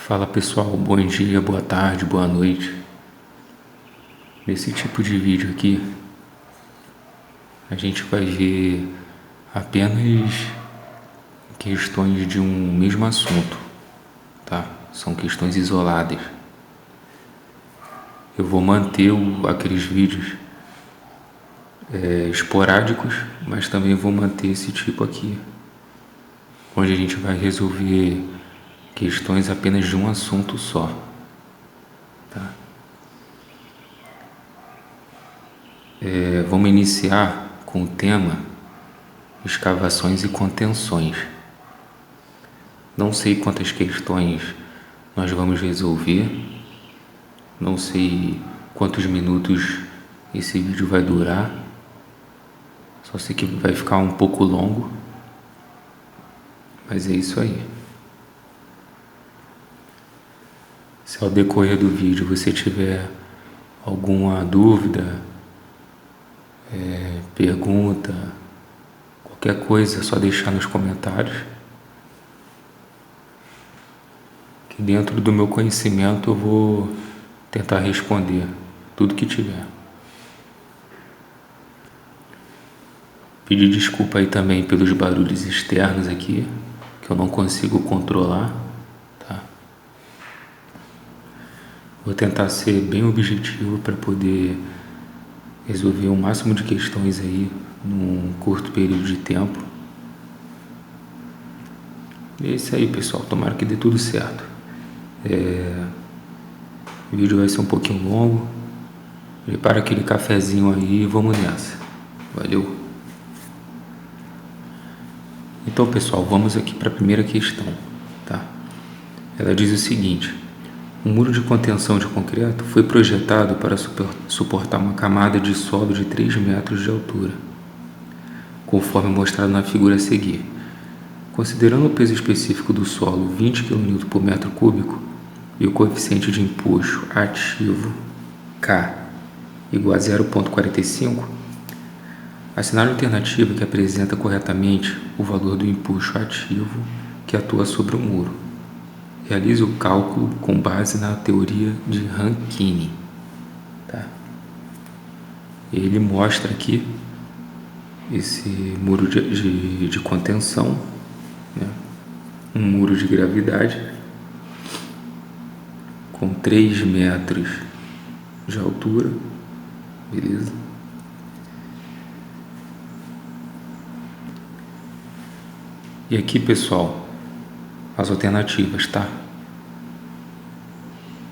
Fala pessoal, bom dia, boa tarde, boa noite. Nesse tipo de vídeo aqui, a gente vai ver apenas questões de um mesmo assunto, tá? São questões isoladas. Eu vou manter aqueles vídeos esporádicos, mas também vou manter esse tipo aqui, onde a gente vai resolver questões apenas de um assunto só, tá? Vamos iniciar com o tema escavações e contenções. Não sei quantas questões nós vamos resolver, não sei quantos minutos esse vídeo vai durar, só sei que vai ficar um pouco longo, mas é isso aí. Se ao decorrer do vídeo você tiver alguma dúvida, pergunta, qualquer coisa, é só deixar nos comentários, que dentro do meu conhecimento eu vou tentar responder tudo que tiver. Pedir desculpa aí também pelos barulhos externos aqui, que eu não consigo controlar, tá? Vou tentar ser bem objetivo para poder resolver o máximo de questões aí num curto período de tempo. E é isso aí, pessoal. Tomara que dê tudo certo. O vídeo vai ser um pouquinho longo. Prepara aquele cafezinho aí e vamos nessa. Valeu! Então, pessoal, vamos aqui para a primeira questão, tá? Ela diz o seguinte: um muro de contenção de concreto foi projetado para suportar uma camada de solo de 3 metros de altura, conforme mostrado na figura a seguir. Considerando o peso específico do solo 20 kN por metro cúbico e o coeficiente de empuxo ativo K igual a 0,45, assinale a alternativa que apresenta corretamente o valor do empuxo ativo que atua sobre o muro. Realize o cálculo com base na teoria de Rankine. Tá? Ele mostra aqui esse muro de contenção, né? Um muro de gravidade com 3 metros de altura, beleza? E aqui, pessoal, as alternativas, tá?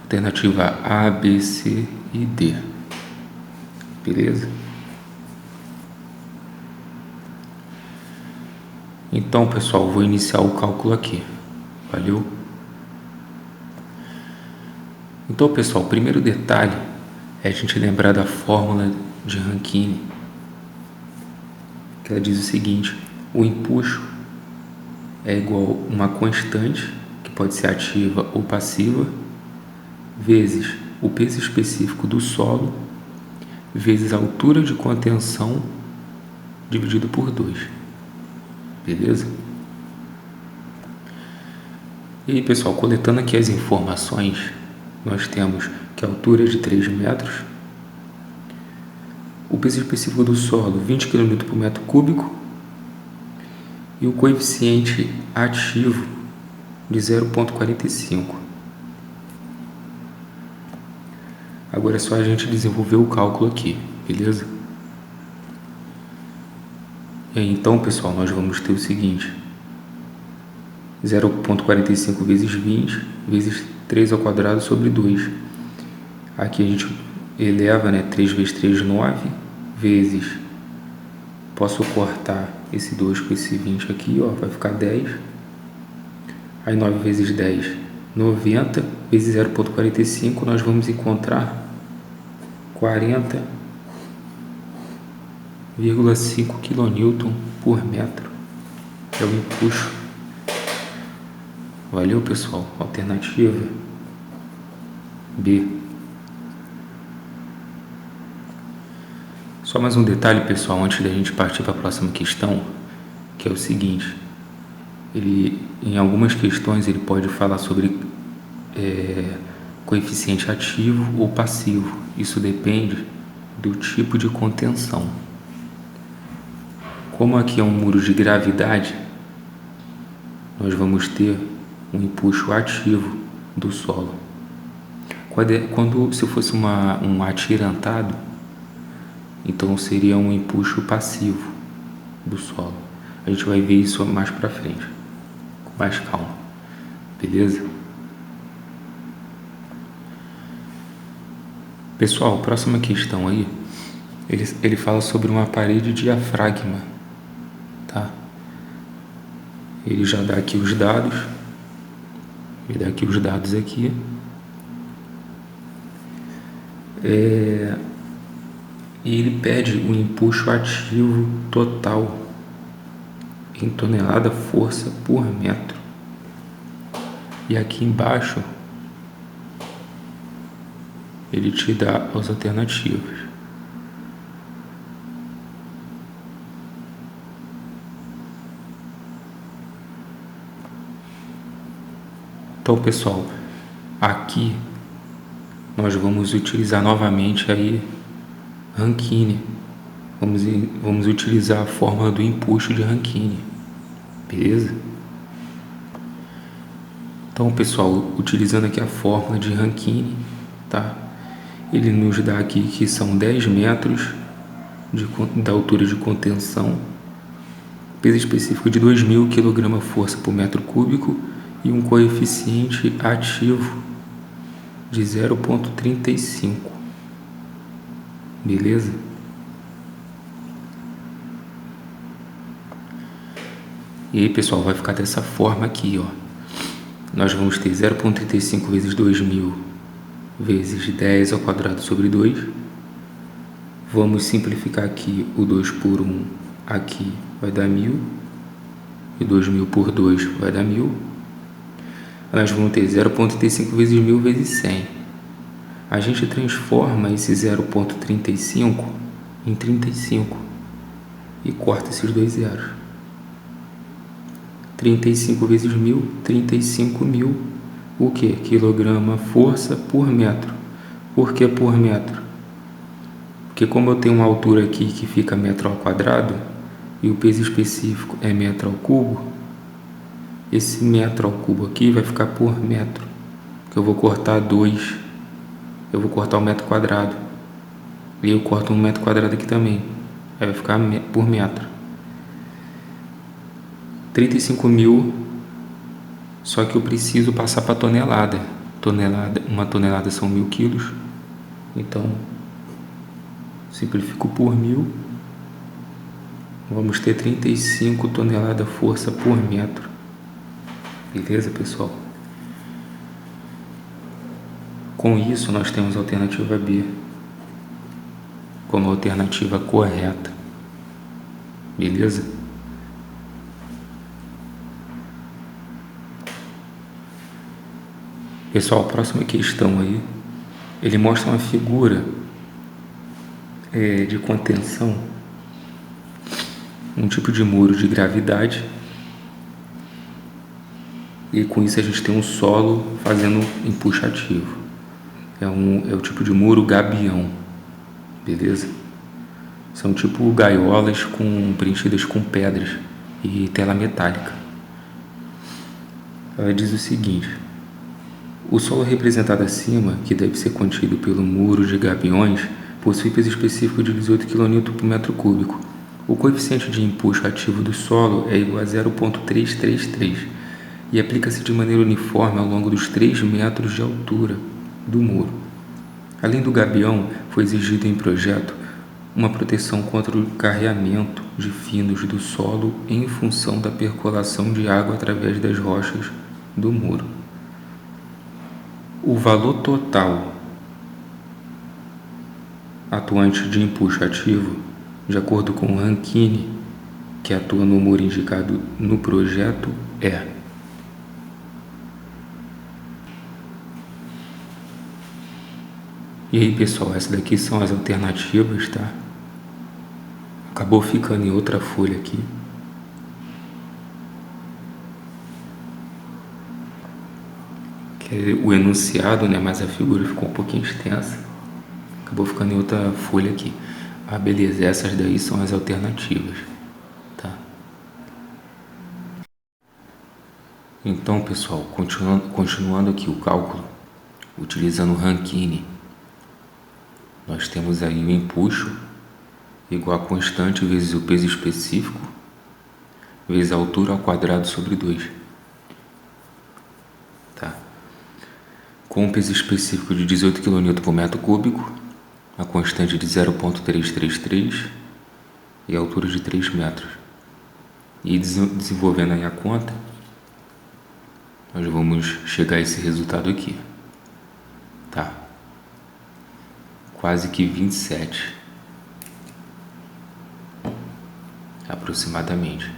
Alternativa A, B, C e D. Beleza? Então, pessoal, vou iniciar o cálculo aqui. Valeu? Então, pessoal, o primeiro detalhe é a gente lembrar da fórmula de Rankine, que ela diz o seguinte: o empuxo é igual a uma constante, que pode ser ativa ou passiva, vezes o peso específico do solo, vezes a altura de contenção, dividido por 2. Beleza? E aí, pessoal, coletando aqui as informações, nós temos que a altura é de 3 metros, o peso específico do solo 20 kN por metro cúbico e o coeficiente ativo de 0,45. Agora é só a gente desenvolver o cálculo aqui, beleza? E aí, então, pessoal, nós vamos ter o seguinte: 0,45 vezes 20 vezes 3 ao quadrado sobre 2. Aqui a gente eleva, né? 3 vezes 3, 9, vezes... Posso cortar esse 2 com esse 20 aqui, ó, vai ficar 10. Aí 9 vezes 10, 90, vezes 0,45, nós vamos encontrar 40,5 kN por metro. É o empuxo. Valeu, pessoal. Alternativa B. Só mais um detalhe, pessoal, antes da gente partir para a próxima questão, que é o seguinte: em algumas questões ele pode falar sobre coeficiente ativo ou passivo. Isso depende do tipo de contenção. Como aqui é um muro de gravidade, nós vamos ter um empuxo ativo do solo. Se fosse um atirantado, então seria um empuxo passivo do solo. A gente vai ver isso mais para frente, com mais calma, beleza? Pessoal, próxima questão aí, ele fala sobre uma parede diafragma, tá? Ele já dá aqui os dados, aqui. E ele pede um empuxo ativo total em tonelada força por metro. E aqui embaixo ele te dá as alternativas. Então, pessoal, aqui nós vamos utilizar novamente aí Rankine. Vamos utilizar a fórmula do empuxo de Rankine, beleza? Então, pessoal, utilizando aqui a fórmula de Rankine, tá? Ele nos dá aqui que são 10 metros da altura de contenção, peso específico de 2.000 kg/força por metro cúbico e um coeficiente ativo de 0,35, beleza? E aí, pessoal, vai ficar dessa forma aqui, ó. Nós vamos ter 0,35 vezes 2.000 vezes 10 ao quadrado sobre 2. Vamos simplificar aqui o 2 por 1, aqui vai dar 1.000, e 2.000 por 2 vai dar 1.000. Nós vamos ter 0,35 vezes 1.000 vezes 100. A gente transforma esse 0,35 em 35 e corta esses dois zeros. 35 vezes 1.000, 35.000, o que? Quilograma força por metro. Por que por metro? Porque como eu tenho uma altura aqui que fica metro ao quadrado e o peso específico é metro ao cubo, esse metro ao cubo aqui vai ficar por metro, que eu vou cortar 2, eu vou cortar o metro quadrado, e eu corto um metro quadrado aqui também, aí vai ficar por metro. 35.000, só que eu preciso passar para tonelada. Uma tonelada são 1.000 quilos, então simplifico por 1.000, vamos ter 35 toneladas força por metro, beleza, pessoal? Com isso nós temos a alternativa B como alternativa correta, beleza? Pessoal, a próxima questão aí, ele mostra uma figura de contenção, um tipo de muro de gravidade, e com isso a gente tem um solo fazendo empuxo ativo. É o tipo de muro gabião, beleza? São tipo gaiolas preenchidas com pedras e tela metálica. Ela diz o seguinte: o solo representado acima, que deve ser contido pelo muro de gabiões, possui peso específico de 18 kN por metro cúbico. O coeficiente de empuxo ativo do solo é igual a 0,333 e aplica-se de maneira uniforme ao longo dos 3 metros de altura do muro. Além do gabião, foi exigido em projeto uma proteção contra o carreamento de finos do solo em função da percolação de água através das rochas do muro. O valor total atuante de empuxo ativo, de acordo com o Rankine, que atua no muro indicado no projeto, é: e aí, pessoal, essas daqui são as alternativas, tá? Acabou ficando em outra folha aqui. que é o enunciado, né? Mas a figura ficou um pouquinho extensa. Acabou ficando em outra folha aqui. Ah, beleza, essas daí são as alternativas, tá? Então, pessoal, continuando aqui o cálculo, utilizando o Rankine, nós temos aí o empuxo igual a constante vezes o peso específico vezes a altura ao quadrado sobre 2. Tá? Com o peso específico de 18 kN por metro cúbico, a constante de 0,333 e a altura de 3 metros. E desenvolvendo aí a conta, nós vamos chegar a esse resultado aqui. Tá? Quase que 27. Aproximadamente.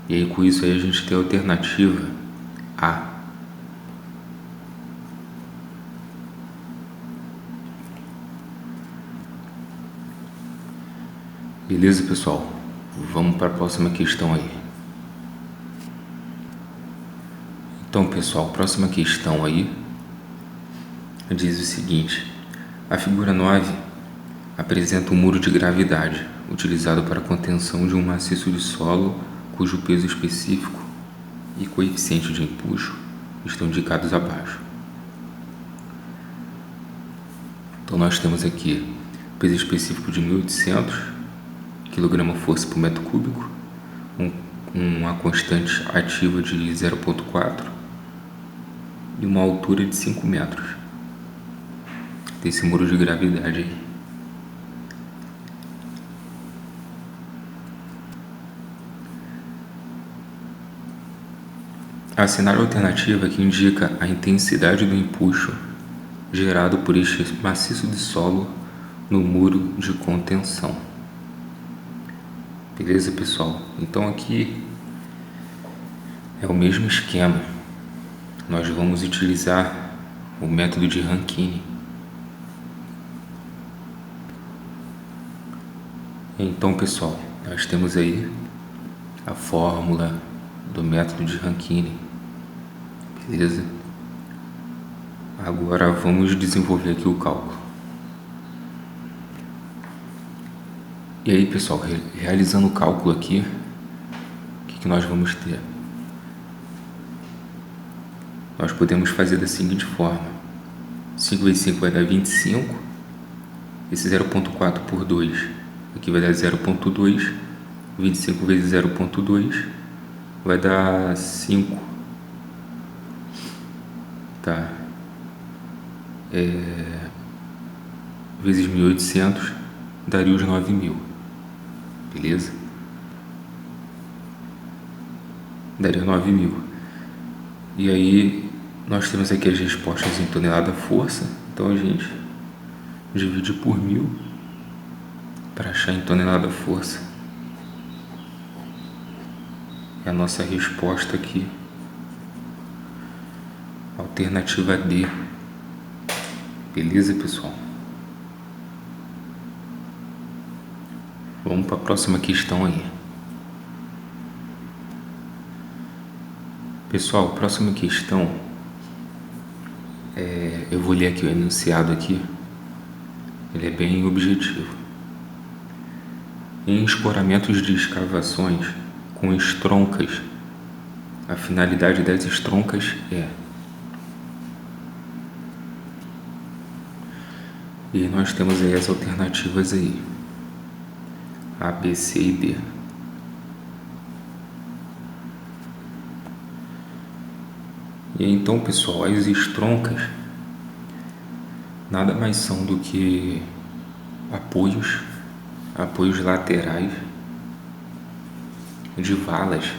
E aí com isso aí a gente tem a alternativa A. Beleza, pessoal? Vamos para a próxima questão aí. Então, pessoal, próxima questão aí diz o seguinte: a figura 9 apresenta um muro de gravidade utilizado para a contenção de um maciço de solo cujo peso específico e coeficiente de empuxo estão indicados abaixo. Então nós temos aqui peso específico de 1.800 kg/força por metro cúbico, uma constante ativa de 0,4 e uma altura de 5 metros. Tem esse muro de gravidade aí. Assinar a alternativa que indica a intensidade do empuxo gerado por este maciço de solo no muro de contenção. Beleza, pessoal? Então aqui é o mesmo esquema. Nós vamos utilizar o método de Rankine. Então, pessoal, nós temos aí a fórmula do método de Rankine. Beleza? Agora vamos desenvolver aqui o cálculo. E aí, pessoal, realizando o cálculo aqui, o que nós vamos ter? Nós podemos fazer da seguinte forma: 5 vezes 5 vai dar 25, esse 0,4 por 2 aqui vai dar 0,2, 25 vezes 0,2 vai dar 5, tá? Vezes 1.800 daria os 9.000, beleza? Daria 9.000. E aí nós temos aqui as respostas em tonelada-força, então a gente divide por 1.000 para achar em tonelada-força. É a nossa resposta aqui, alternativa D. Beleza, pessoal? Vamos para a próxima questão aí. Pessoal, próxima questão, eu vou ler aqui o enunciado aqui, ele é bem objetivo. Em escoramentos de escavações com estroncas, a finalidade das estroncas é... E nós temos aí as alternativas aí, A, B, C e D. E então, pessoal, as estroncas nada mais são do que apoios laterais de valas,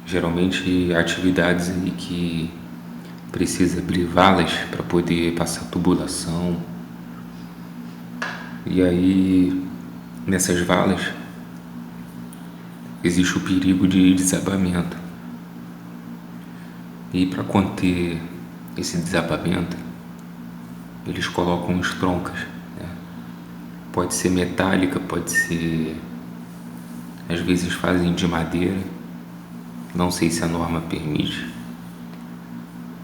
geralmente atividades aí que precisa abrir valas para poder passar tubulação. E aí nessas valas existe o perigo de desabamento. E para conter esse desabamento, eles colocam estroncas, né? Pode ser metálica, pode ser... Às vezes fazem de madeira. Não sei se a norma permite.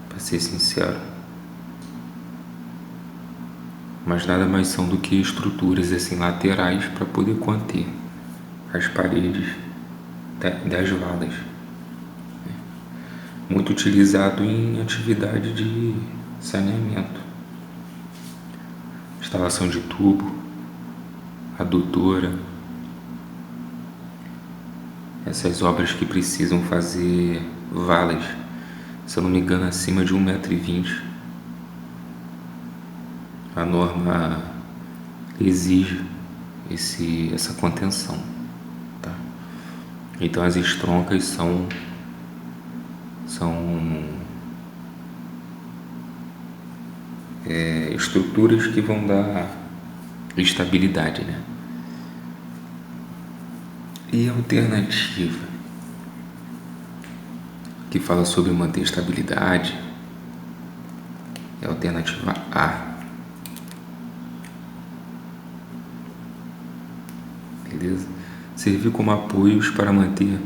Para ser sincero. Mas nada mais são do que estruturas assim laterais para poder conter as paredes das valas. Muito utilizado em atividade de saneamento, instalação de tubo, adutora, essas obras que precisam fazer valas, se eu não me engano, acima de 1,20 m. A norma exige essa contenção, tá? Então as estroncas são estruturas que vão dar estabilidade, né? E a alternativa que fala sobre manter estabilidade é a alternativa A. Beleza? Servir como apoios para manter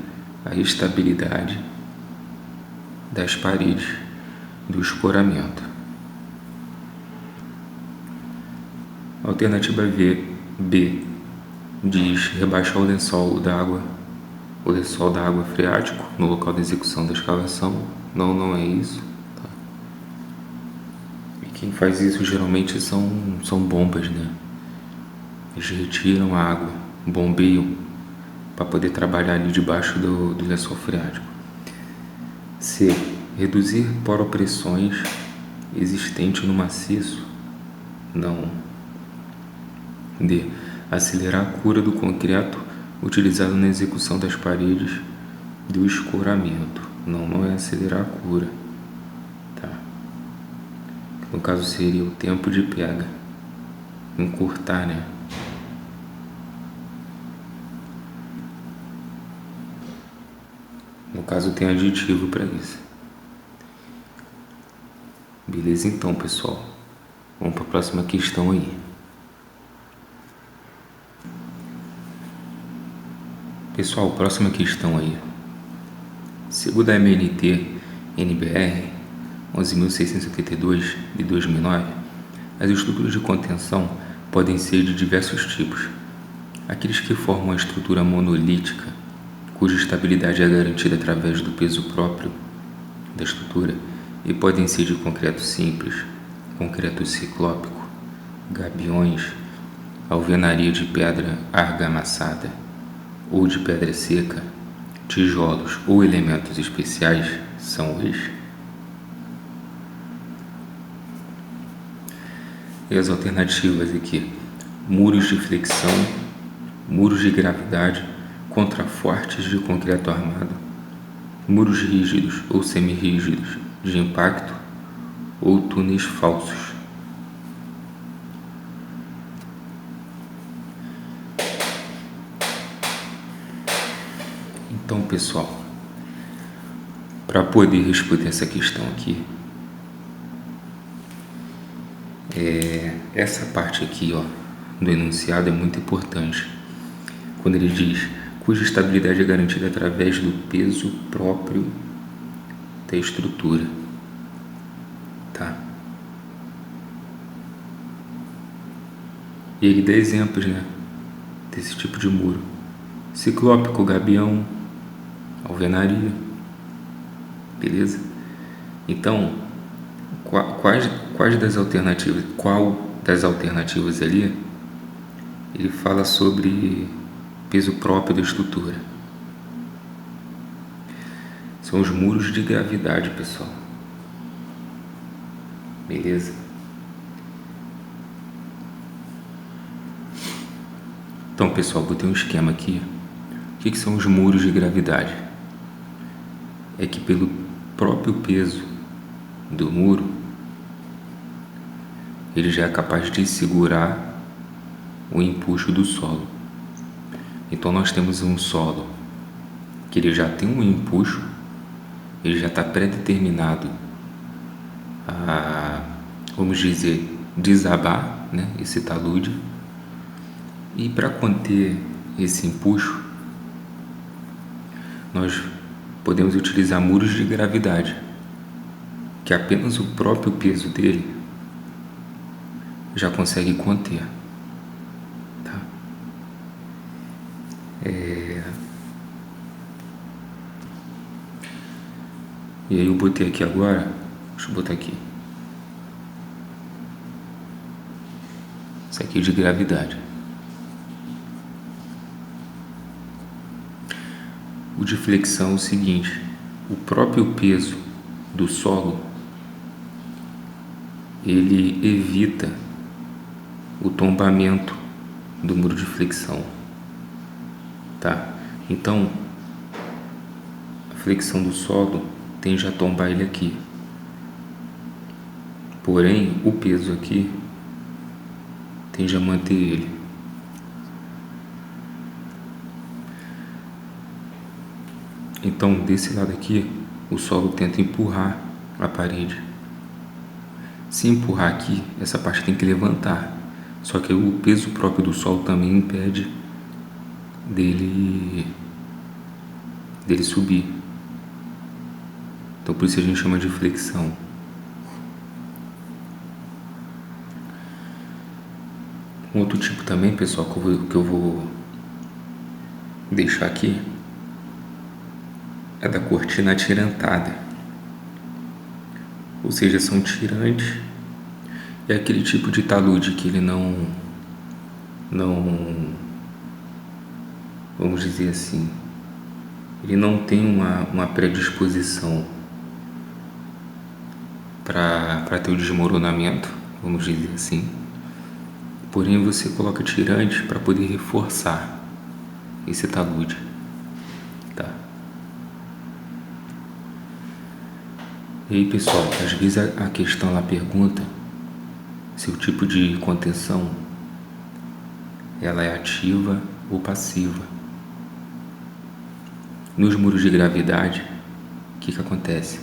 a estabilidade das paredes do escoramento. Alternativa B diz rebaixar o lençol d'água freático no local da execução da escavação. Não é isso, tá? E quem faz isso geralmente são bombas, né? Eles retiram a água, bombeiam para poder trabalhar ali debaixo do lençol freático. C. Reduzir poropressões existentes no maciço. Não. D. Acelerar a cura do concreto utilizado na execução das paredes do escoramento. Não é acelerar a cura, tá? No caso seria o tempo de pega, encurtar, né? No caso tem aditivo para isso. Beleza, então, pessoal, vamos para a próxima questão aí. Pessoal, próxima questão aí. Segundo a MNT-NBR 11.652 de 2009, as estruturas de contenção podem ser de diversos tipos. Aqueles que formam a estrutura monolítica, cuja estabilidade é garantida através do peso próprio da estrutura, e podem ser de concreto simples, concreto ciclópico, gabiões, alvenaria de pedra argamassada ou de pedra seca, tijolos ou elementos especiais são os. E as alternativas aqui: muros de flexão, muros de gravidade, contrafortes de concreto armado, muros rígidos ou semirrígidos de impacto ou túneis falsos. Então, pessoal, para poder responder essa questão aqui, essa parte aqui, ó, do enunciado é muito importante. Quando ele diz cuja estabilidade é garantida através do peso próprio da estrutura, tá? E ele dá exemplos, né, desse tipo de muro: ciclópico, gabião, alvenaria. Beleza? Então, qual das alternativas ali ele fala sobre peso próprio da estrutura? São os muros de gravidade, pessoal. Beleza? Então, pessoal, botei um esquema aqui. O que são os muros de gravidade? É que pelo próprio peso do muro, ele já é capaz de segurar o empuxo do solo. Então nós temos um solo que ele já tem um empuxo, ele já está pré-determinado a, vamos dizer, desabar, né, esse talude. E para conter esse empuxo, nós podemos utilizar muros de gravidade. que apenas o próprio peso dele já consegue conter, tá? E aí eu botei aqui agora, deixa eu botar aqui, isso aqui é de gravidade. O de flexão é o seguinte: o próprio peso do solo ele evita o tombamento do muro de flexão, tá? Então a flexão do solo tende a tombar ele aqui, porém o peso aqui tende a manter ele. Então desse lado aqui o solo tenta empurrar a parede. Se empurrar aqui, essa parte tem que levantar, só que o peso próprio do solo também impede dele subir. Então por isso a gente chama de flexão. Um outro tipo também, pessoal, que eu vou deixar aqui é da cortina atirantada. Ou seja, são tirantes. É aquele tipo de talude que ele não, vamos dizer assim, ele não tem uma predisposição para ter o desmoronamento, vamos dizer assim. Porém, você coloca tirante para poder reforçar esse talude, tá? E aí, pessoal, às vezes a questão ela pergunta se o tipo de contenção ela é ativa ou passiva. Nos muros de gravidade, o que acontece?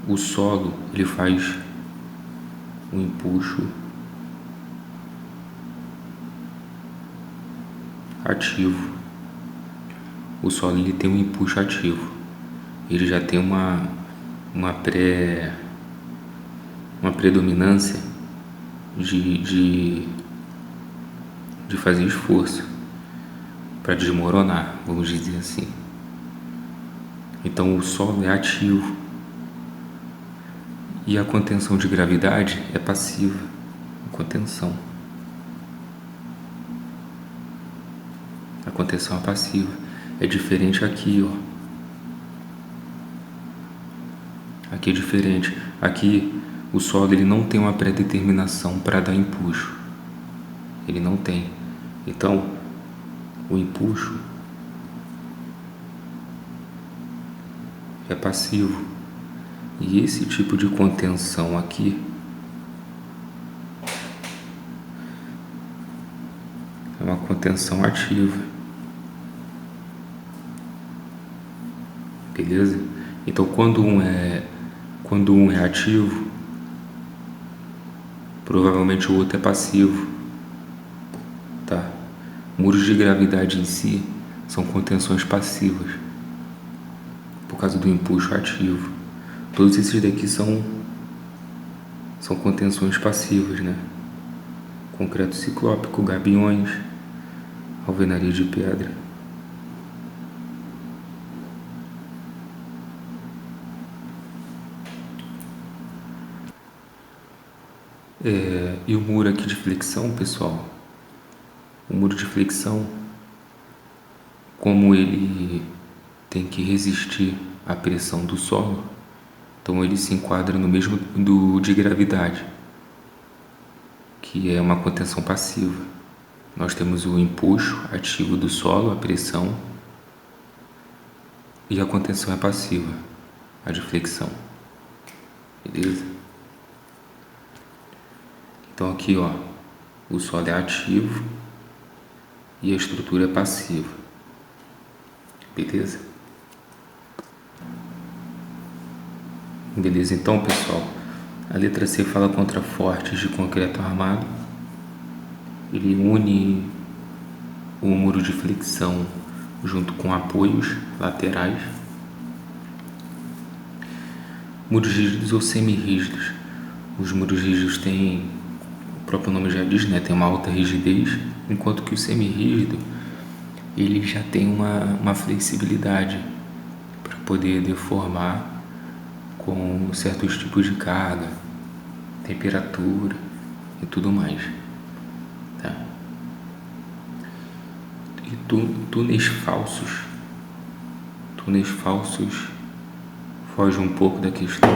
O solo ele faz um empuxo ativo. O solo ele tem um empuxo ativo. Ele já tem uma predominância de fazer esforço para desmoronar, vamos dizer assim. Então o solo é ativo e a contenção de gravidade é passiva. A contenção é passiva. É diferente aqui, ó. Aqui é diferente. Aqui o solo ele não tem uma pré-determinação para dar empuxo. Ele não tem. Então o empuxo é passivo. E esse tipo de contenção aqui é uma contenção ativa. Beleza? Então quando um é ativo, provavelmente o outro é passivo, tá? Muros de gravidade em si são contenções passivas por causa do empuxo ativo. Todos esses daqui são contenções passivas, né? Concreto ciclópico, gabiões, alvenaria de pedra. E o muro aqui de flexão, pessoal, o muro de flexão, como ele tem que resistir à pressão do solo, então ele se enquadra no mesmo do de gravidade, que é uma contenção passiva. Nós temos o empuxo ativo do solo, a pressão, e a contenção é passiva, a de flexão. Beleza? Então aqui, ó, o solo é ativo e a estrutura é passiva. Beleza? Beleza, então, pessoal, a letra C fala contrafortes de concreto armado. Ele une o muro de flexão junto com apoios laterais. muros rígidos ou semi-rígidos. Os muros rígidos têm, o próprio nome já diz, né, tem uma alta rigidez, enquanto que o semi-rígido ele já tem uma flexibilidade para poder deformar com certos tipos de carga, temperatura e tudo mais, tá? E túneis falsos foge um pouco da questão,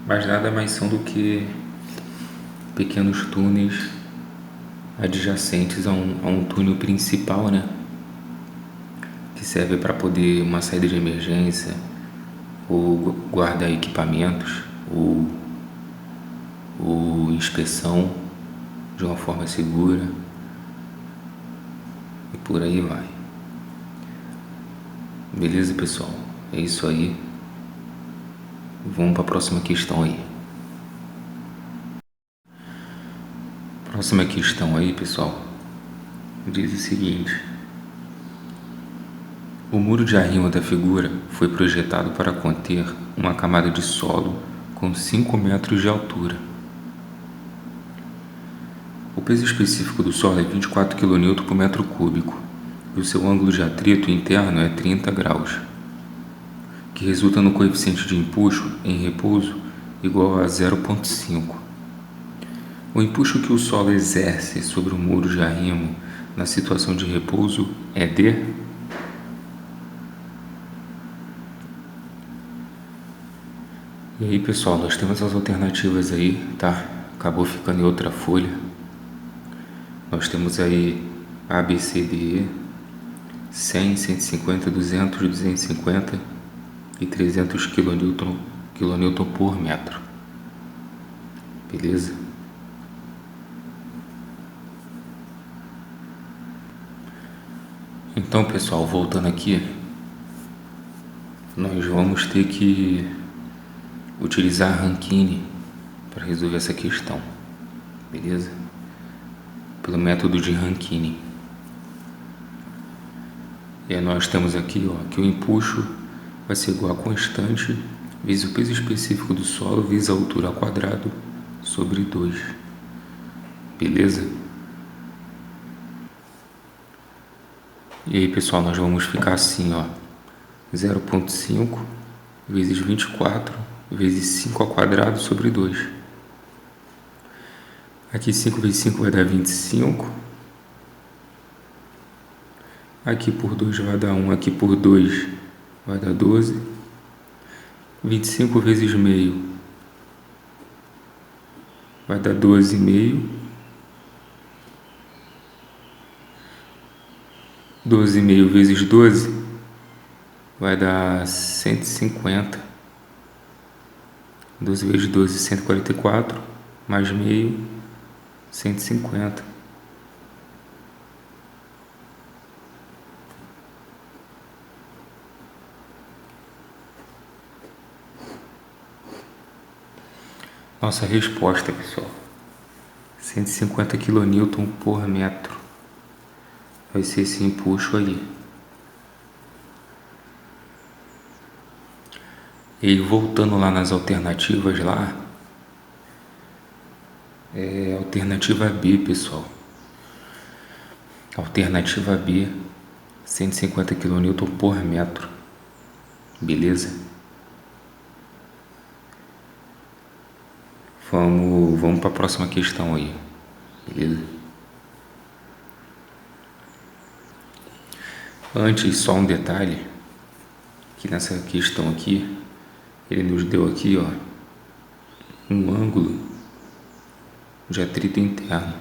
mas nada mais são do que pequenos túneis adjacentes a um túnel principal, né? Que serve para poder uma saída de emergência, ou guardar equipamentos, ou inspeção de uma forma segura, e por aí vai. Beleza, pessoal? É isso aí. Vamos para a próxima questão aí. Próxima questão aí, pessoal, diz o seguinte: o muro de arrimo da figura foi projetado para conter uma camada de solo com 5 metros de altura. O peso específico do solo é 24 kN por metro cúbico e o seu ângulo de atrito interno é 30 graus, que resulta no coeficiente de empuxo em repouso igual a 0,5. O empuxo que o solo exerce sobre o muro de arrimo na situação de repouso é de... E aí, pessoal, nós temos as alternativas aí, tá? Acabou ficando em outra folha. Nós temos aí A, B, C, D, E, 100, 150, 200, 250 e 300 kN por metro. Beleza? Então, pessoal, voltando aqui, nós vamos ter que utilizar Rankine para resolver essa questão, beleza? Pelo método de Rankine. E aí nós temos aqui, ó, que o empuxo vai ser igual a constante vezes o peso específico do solo vezes a altura ao quadrado sobre 2, beleza? E aí, pessoal, nós vamos ficar assim, ó, 0,5 vezes 24 vezes 5 ao quadrado sobre 2. Aqui 5 vezes 5 vai dar 25. Aqui por 2 vai dar 1, aqui por 2 vai dar 12. 25 vezes meio vai dar 12,5. 12,5 vezes 12 vai dar 150. 12 vezes 12, 144, mais meio, 150. Nossa resposta, pessoal, 150 kN por metro. Vai ser esse empuxo aí. E aí, voltando lá nas alternativas lá, alternativa B, pessoal. Alternativa B, 150 kN por metro. Beleza? Vamos para a próxima questão aí. Beleza? Antes, só um detalhe, que nessa questão aqui, ele nos deu aqui, ó, um ângulo de atrito interno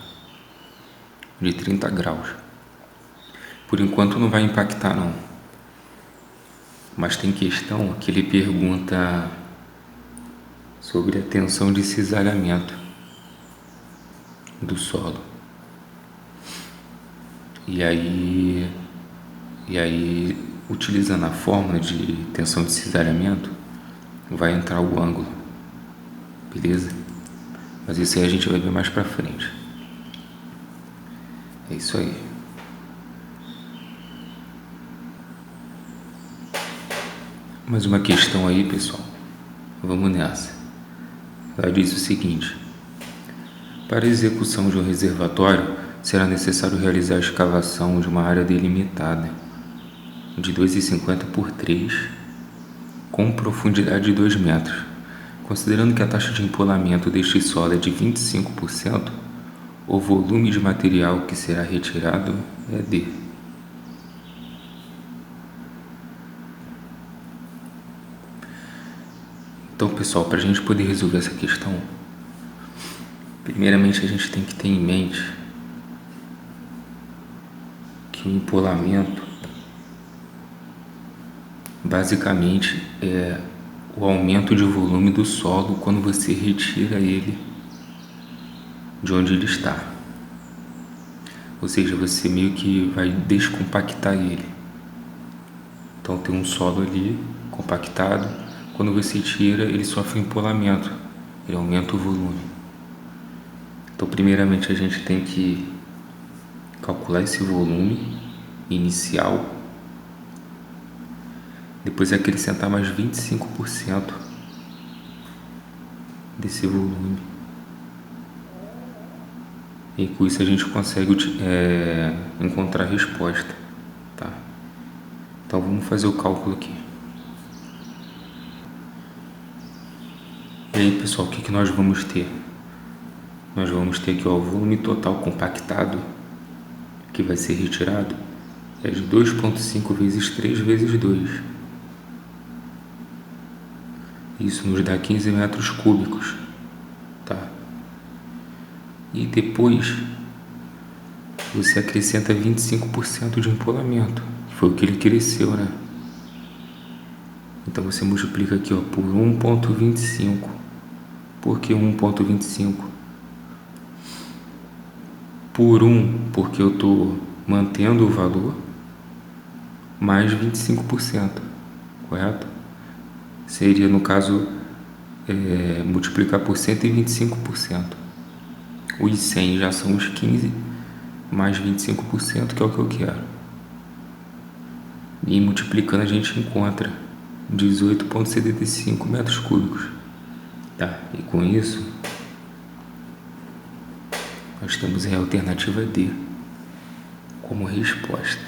de 30 graus. Por enquanto não vai impactar não, mas tem questão que ele pergunta sobre a tensão de cisalhamento do solo. E aí, utilizando a fórmula de tensão de cisalhamento, vai entrar o ângulo, beleza? Mas isso aí a gente vai ver mais pra frente. É isso aí. Mais uma questão aí, pessoal. Vamos nessa. Ela diz o seguinte: para a execução de um reservatório, será necessário realizar a escavação de uma área delimitada de 2,50 por 3, com profundidade de 2 metros. Considerando que a taxa de empolamento deste solo é de 25%, o volume de material que será retirado é D. Então, pessoal, para a gente poder resolver essa questão, primeiramente a gente tem que ter em mente que o empolamento basicamente é o aumento de volume do solo quando você retira ele de onde ele está. Ou seja, você meio que vai descompactar ele. Então tem um solo ali compactado, quando você tira ele sofre um empolamento, ele aumenta o volume. Então primeiramente a gente tem que calcular esse volume inicial, depois acrescentar mais 25% desse volume. E com isso a gente consegue encontrar a resposta, tá? Então vamos fazer o cálculo aqui. E aí, pessoal, o que nós vamos ter? Nós vamos ter aqui o volume total compactado que vai ser retirado é de 2,5 vezes 3 vezes 2. Isso nos dá 15 metros cúbicos, tá? E depois você acrescenta 25% de empolamento, que foi o que ele cresceu, né? Então você multiplica aqui, ó, por 1,25. Por que 1,25? Por 1, porque eu estou mantendo o valor, mais 25%, correto? Seria, no caso, multiplicar por 125%. Os 100 já são os 15, mais 25%, que é o que eu quero. E multiplicando a gente encontra 18,75 metros cúbicos. Tá, e com isso, nós temos a alternativa D como resposta.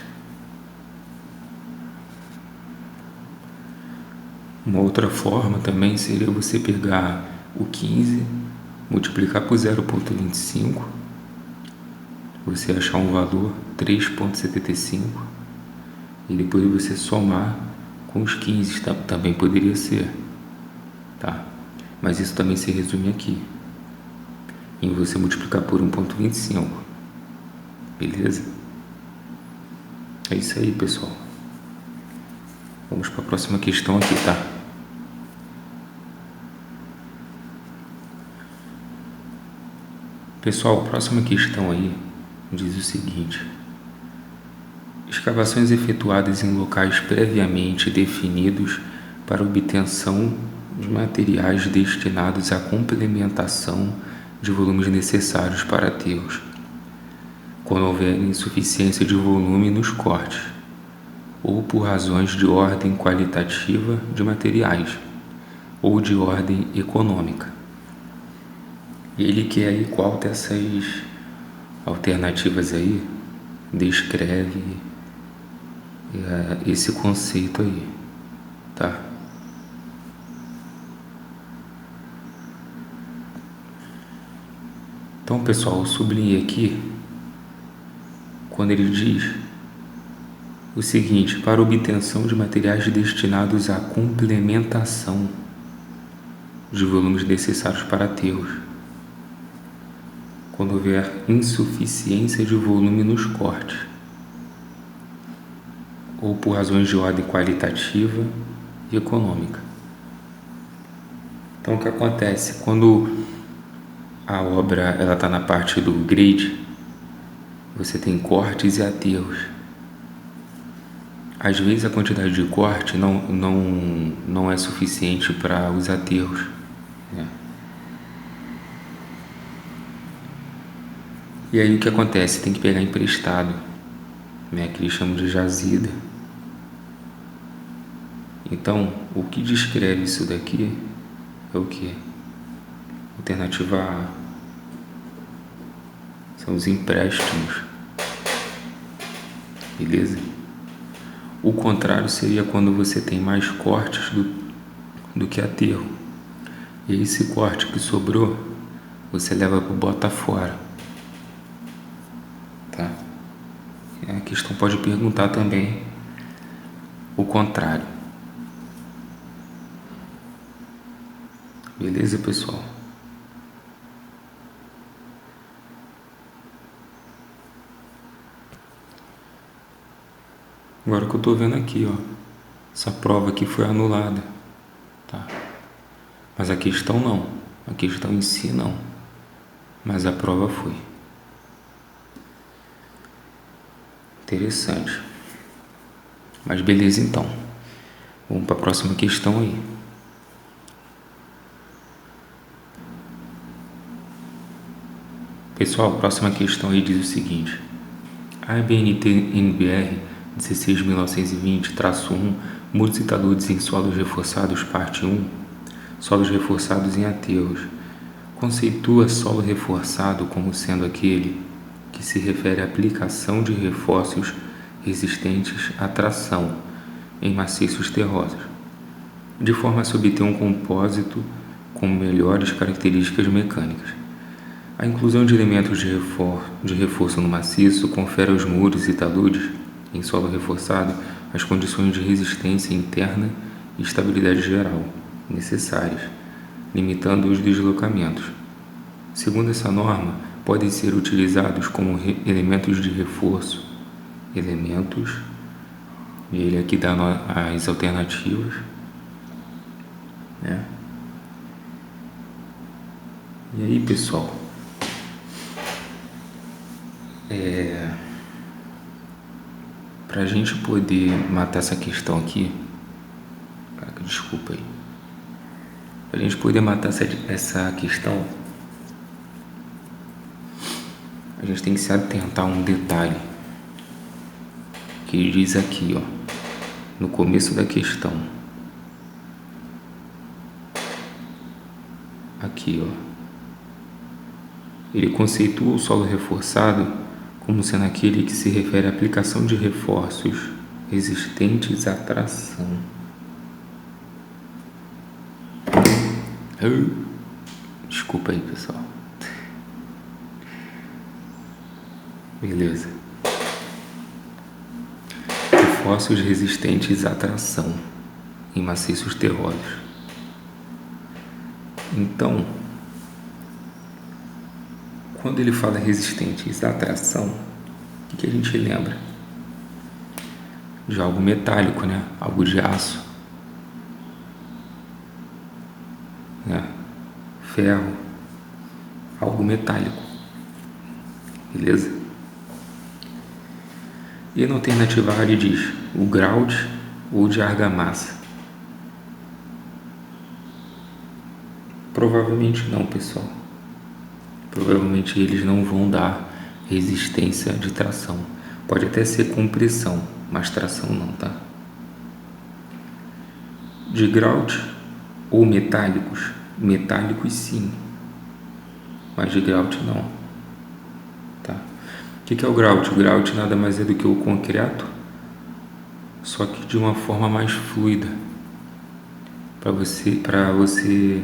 Uma outra forma também seria você pegar o 15, multiplicar por 0,25, você achar um valor 3,75 e depois você somar com os 15, também poderia ser, tá? Mas isso também se resume aqui, em você multiplicar por 1,25, beleza? É isso aí, pessoal. Vamos para a próxima questão aqui, tá? Pessoal, a próxima questão aí diz o seguinte: escavações efetuadas em locais previamente definidos para obtenção de materiais destinados à complementação de volumes necessários para aterros, quando houver insuficiência de volume nos cortes, ou por razões de ordem qualitativa de materiais, ou de ordem econômica. Ele quer aí qual dessas alternativas aí descreve esse conceito aí, tá? Então, pessoal, eu sublinhei aqui quando ele diz o seguinte: para obtenção de materiais destinados à complementação de volumes necessários para aterros, quando houver insuficiência de volume nos cortes, ou por razões de ordem qualitativa e econômica. Então, o que acontece? Quando a obra está na parte do grade, você tem cortes e aterros. Às vezes a quantidade de corte não é suficiente para os aterros, né? E aí o que acontece? Tem que pegar emprestado, né? Que eles chamam de jazida. Então, o que descreve isso daqui é o que? Alternativa A são os empréstimos, beleza? O contrário seria quando você tem mais cortes do que aterro. E esse corte que sobrou, você leva para o bota fora, tá? A questão pode perguntar também o contrário. Beleza, pessoal? Agora que eu tô vendo aqui, ó, essa prova aqui foi anulada, tá? Mas a questão não, a questão em si não, mas a prova foi. Interessante. Mas beleza então. Vamos para a próxima questão aí. Pessoal, a próxima questão aí diz o seguinte: a ABNT-NBR 16.920-1, muros e taludes em solos reforçados, parte 1, solos reforçados em aterros, conceitua solo reforçado como sendo aquele que se refere à aplicação de reforços resistentes à tração em maciços terrosos, de forma a se obter um compósito com melhores características mecânicas. A inclusão de elementos de reforço no maciço confere aos muros e taludes em solo reforçado as condições de resistência interna e estabilidade geral necessárias, limitando os deslocamentos. Segundo essa norma, podem ser utilizados como elementos de reforço, e ele aqui dá as alternativas, né? E aí, pessoal, para a gente poder matar essa questão aqui, desculpa aí, para a gente poder matar essa questão, a gente tem que se atentar a um detalhe que diz aqui, ó, no começo da questão, aqui, ó, ele conceitua o solo reforçado como sendo aquele que se refere à aplicação de reforços resistentes à tração. Desculpa aí, pessoal. Beleza. Reforços resistentes à tração em maciços terrosos. Então, quando ele fala resistentes à tração, o que a gente lembra? De algo metálico, né? Algo de aço, né? Ferro, algo metálico, beleza? E na alternativa A ele diz o grout ou de argamassa. Provavelmente não, pessoal. Provavelmente eles não vão dar resistência de tração. Pode até ser compressão, mas tração não, tá? De grout ou metálicos? Metálicos sim, mas de grout não, tá? O que é o grout? O grout nada mais é do que o concreto, só que de uma forma mais fluida, para você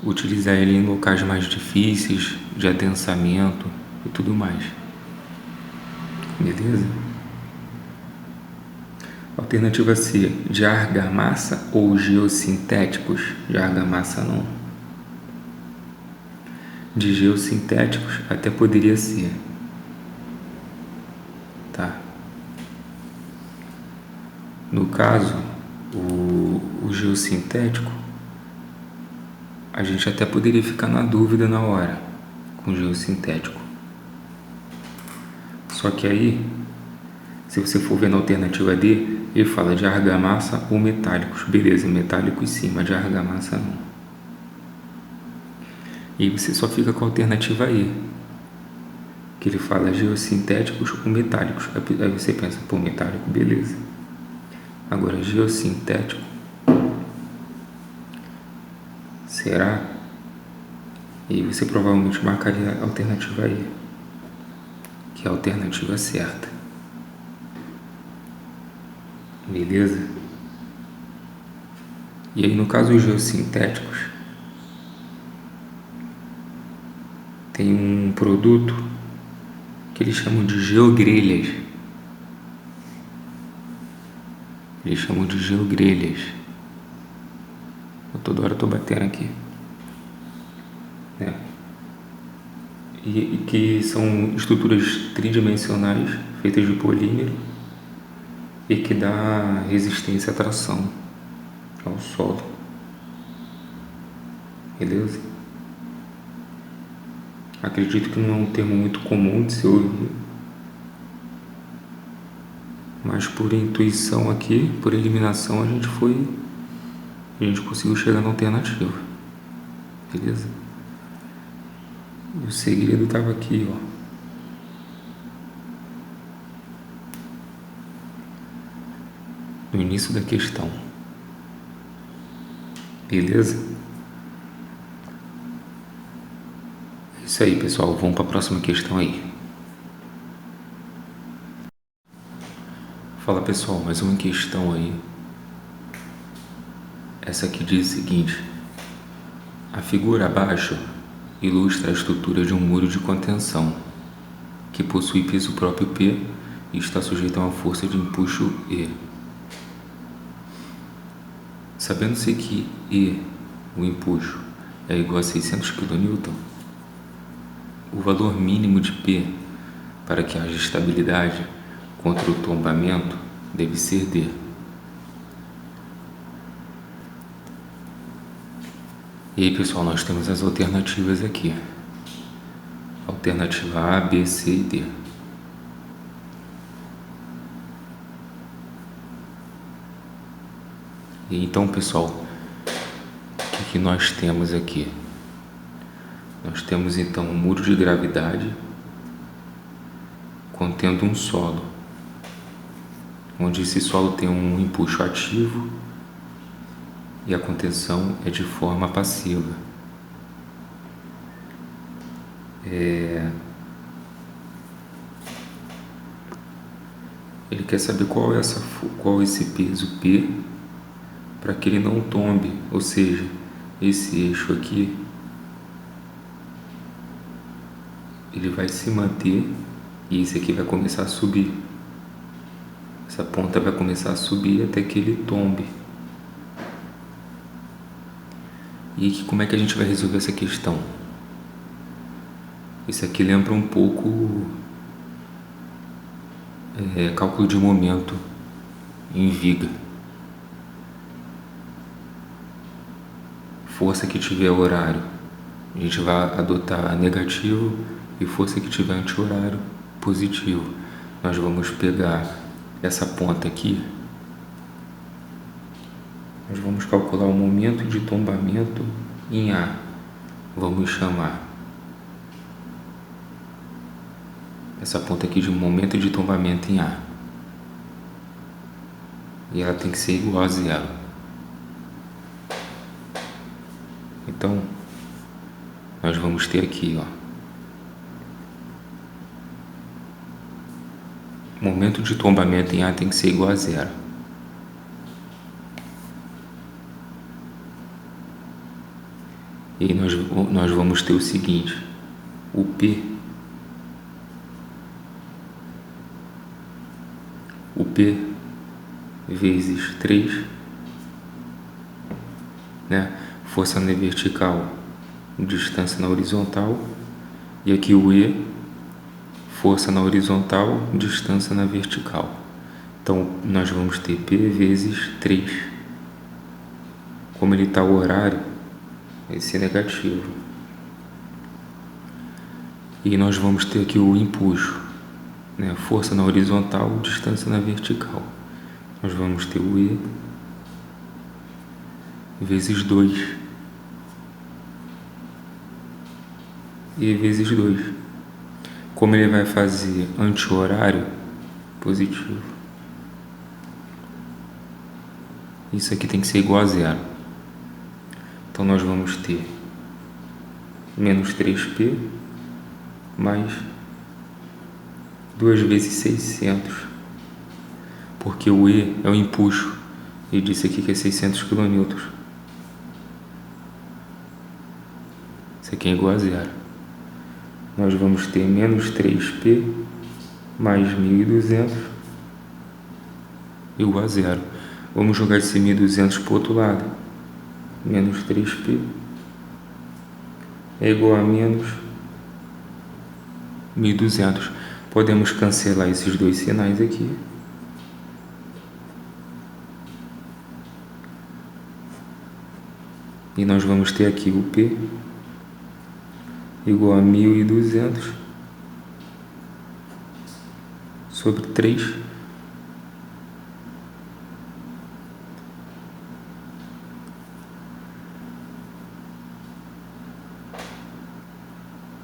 utilizar ele em locais mais difíceis de adensamento e tudo mais, beleza? Alternativa C, de argamassa ou geossintéticos? De argamassa não. De geossintéticos até poderia ser, tá? No caso, o geossintético, a gente até poderia ficar na dúvida na hora com o geossintético. Só que aí, se você for ver na alternativa D, ele fala de argamassa ou metálicos. Beleza, metálicos sim, mas de argamassa não. E aí você só fica com a alternativa E, que ele fala geossintéticos ou metálicos. Aí você pensa, pô, metálico, beleza. Agora, geossintético, será? E aí você provavelmente marcaria a alternativa E, que é a alternativa certa. Beleza? E aí, no caso dos geossintéticos, tem um produto que eles chamam de geogrelhas. Eles chamam de geogrelhas. Toda hora eu tô batendo aqui. E que são estruturas tridimensionais feitas de polímero e que dá resistência à tração ao solo. Beleza? Acredito que não é um termo muito comum de se ouvir, mas por intuição aqui, por eliminação, a gente conseguiu chegar na alternativa. Beleza? O segredo estava aqui, ó. No início da questão. Beleza? É isso aí, pessoal. Vamos para a próxima questão aí. Fala, pessoal, mais uma questão aí. Essa aqui diz o seguinte: a figura abaixo ilustra a estrutura de um muro de contenção que possui peso próprio P e está sujeito a uma força de empuxo E. Sabendo-se que E, o empuxo, é igual a 600 kN, o valor mínimo de P para que haja estabilidade contra o tombamento deve ser D. E aí, pessoal, nós temos as alternativas aqui. Alternativa A, B, C e D. E então, pessoal, o que nós temos aqui? Nós temos então um muro de gravidade contendo um solo, onde esse solo tem um empuxo ativo e a contenção é de forma passiva. Ele quer saber qual é esse peso P para que ele não tombe, ou seja, esse eixo aqui ele vai se manter e esse aqui vai começar a subir. Essa ponta vai começar a subir até que ele tombe. E como é que a gente vai resolver essa questão? Isso aqui lembra um pouco cálculo de momento em viga. Força que tiver horário, a gente vai adotar negativo, e força que tiver anti-horário, positivo. Nós vamos pegar essa ponta aqui, nós vamos calcular o momento de tombamento em A. Vamos chamar essa ponta aqui de momento de tombamento em A. E ela tem que ser igual a zero. Então, nós vamos ter aqui, ó, momento de tombamento em A tem que ser igual a zero. E aí nós vamos ter o seguinte: o P vezes 3, né? Força na vertical, distância na horizontal, e aqui o E, força na horizontal, distância na vertical. Então nós vamos ter P vezes 3. Como ele está o horário, vai ser negativo. E nós vamos ter aqui o empuxo, né? Força na horizontal, distância na vertical. Nós vamos ter o E vezes 2. E vezes 2. Como ele vai fazer anti-horário, positivo. Isso aqui tem que ser igual a zero. Então nós vamos ter menos 3P mais 2 vezes 600, porque o E é o empuxo, e disse aqui que é 600 kN. Isso aqui é igual a zero. Nós vamos ter menos 3P mais 1.200 igual a zero. Vamos jogar esse 1.200 para o outro lado. Menos 3P é igual a menos 1.200. Podemos cancelar esses dois sinais aqui. E nós vamos ter aqui o P igual a 1.200 sobre 3.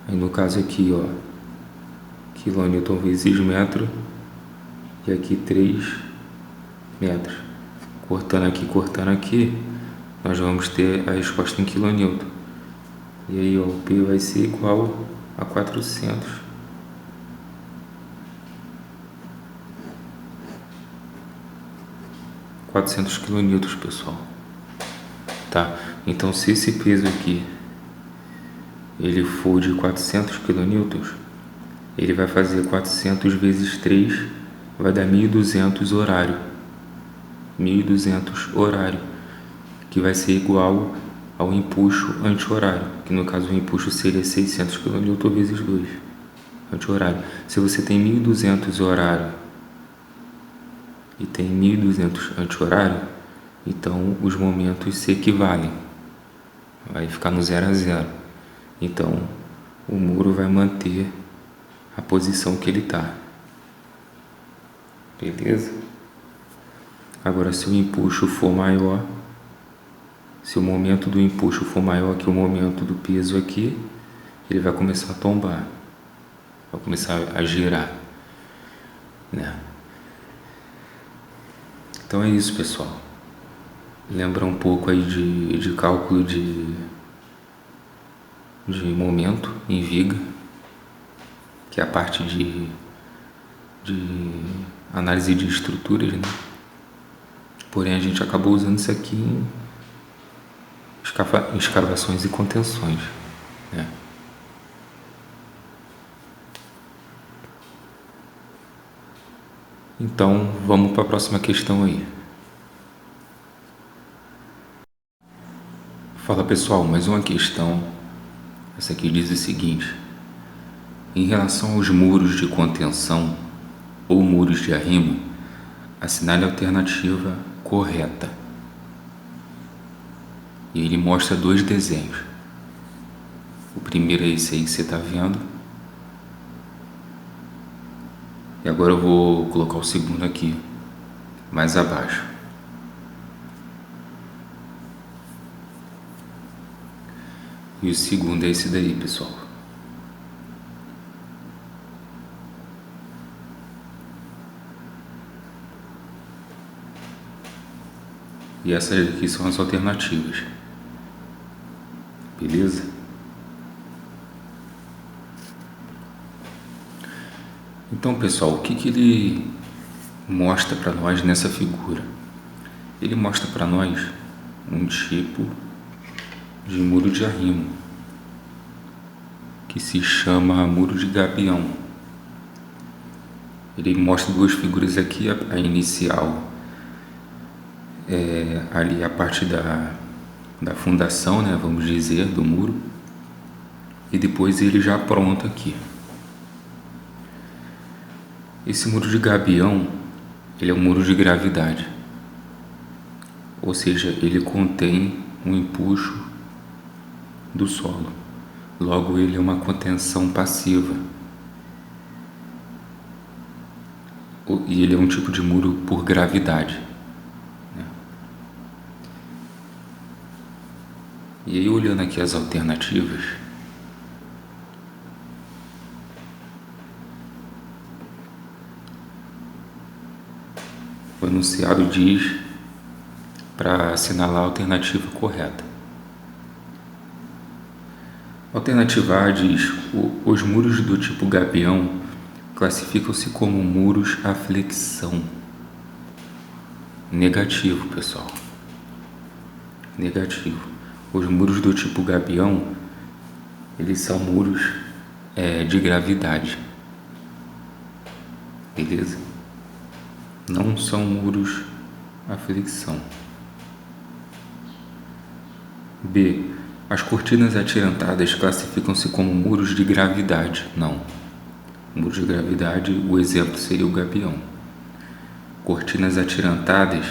Aí no caso aqui, ó, quilonewton vezes metro, e aqui 3 metros. Cortando aqui, nós vamos ter a resposta em quilonewton. E aí, ó, o P vai ser igual a 400. Quilonewtons, pessoal. Tá? Então, se esse peso aqui ele for de 400 kN, ele vai fazer 400 vezes 3, vai dar 1.200 horário. 1.200 horário, que vai ser igual ao empuxo anti-horário, que no caso o empuxo seria 600 kN vezes 2, anti-horário. Se você tem 1.200 horário e tem 1.200 anti-horário, então os momentos se equivalem, vai ficar no 0 a 0. Então o muro vai manter a posição que ele está. Beleza? Agora, se o empuxo for maior, se o momento do empuxo for maior que o momento do peso aqui, ele vai começar a tombar, vai começar a girar, né? Então é isso, pessoal. Lembra um pouco aí de cálculo de momento em viga, que é a parte de análise de estruturas, né? Porém, a gente acabou usando isso aqui em escavações e contenções, né? Então, vamos para a próxima questão aí. Fala, pessoal, mais uma questão. Essa aqui diz o seguinte: em relação aos muros de contenção ou muros de arrimo, assinale a alternativa correta. E ele mostra dois desenhos. O primeiro é esse aí que você está vendo. E agora eu vou colocar o segundo aqui, mais abaixo. E o segundo é esse daí, pessoal. E essas aqui são as alternativas. Beleza? Então, pessoal, o que ele mostra para nós nessa figura? Ele mostra para nós um tipo de muro de arrimo que se chama muro de gabião. Ele mostra duas figuras aqui, a inicial é ali a parte da fundação, né, vamos dizer, do muro, e depois ele já pronto aqui. Esse muro de gabião, ele é um muro de gravidade, ou seja, ele contém um empuxo do solo, logo ele é uma contenção passiva, e ele é um tipo de muro por gravidade, né? E aí, olhando aqui as alternativas, o enunciado diz para assinalar a alternativa correta. Alternativa A diz: os muros do tipo gabião classificam-se como muros à flexão. Negativo, pessoal. Negativo. Os muros do tipo gabião, eles são muros de gravidade. Beleza? Não são muros à flexão. B. As cortinas atirantadas classificam-se como muros de gravidade. Não. Muros de gravidade, o exemplo seria o gabião. Cortinas atirantadas,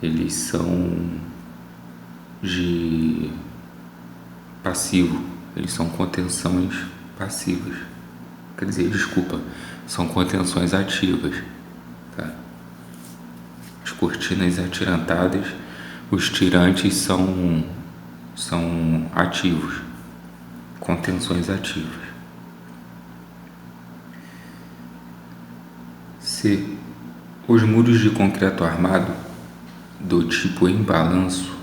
eles são de passivo. Eles são contenções passivas. Quer dizer, desculpa, são contenções ativas. Tá? As cortinas atirantadas, os tirantes são ativos, contenções ativas. C. Os muros de concreto armado do tipo em balanço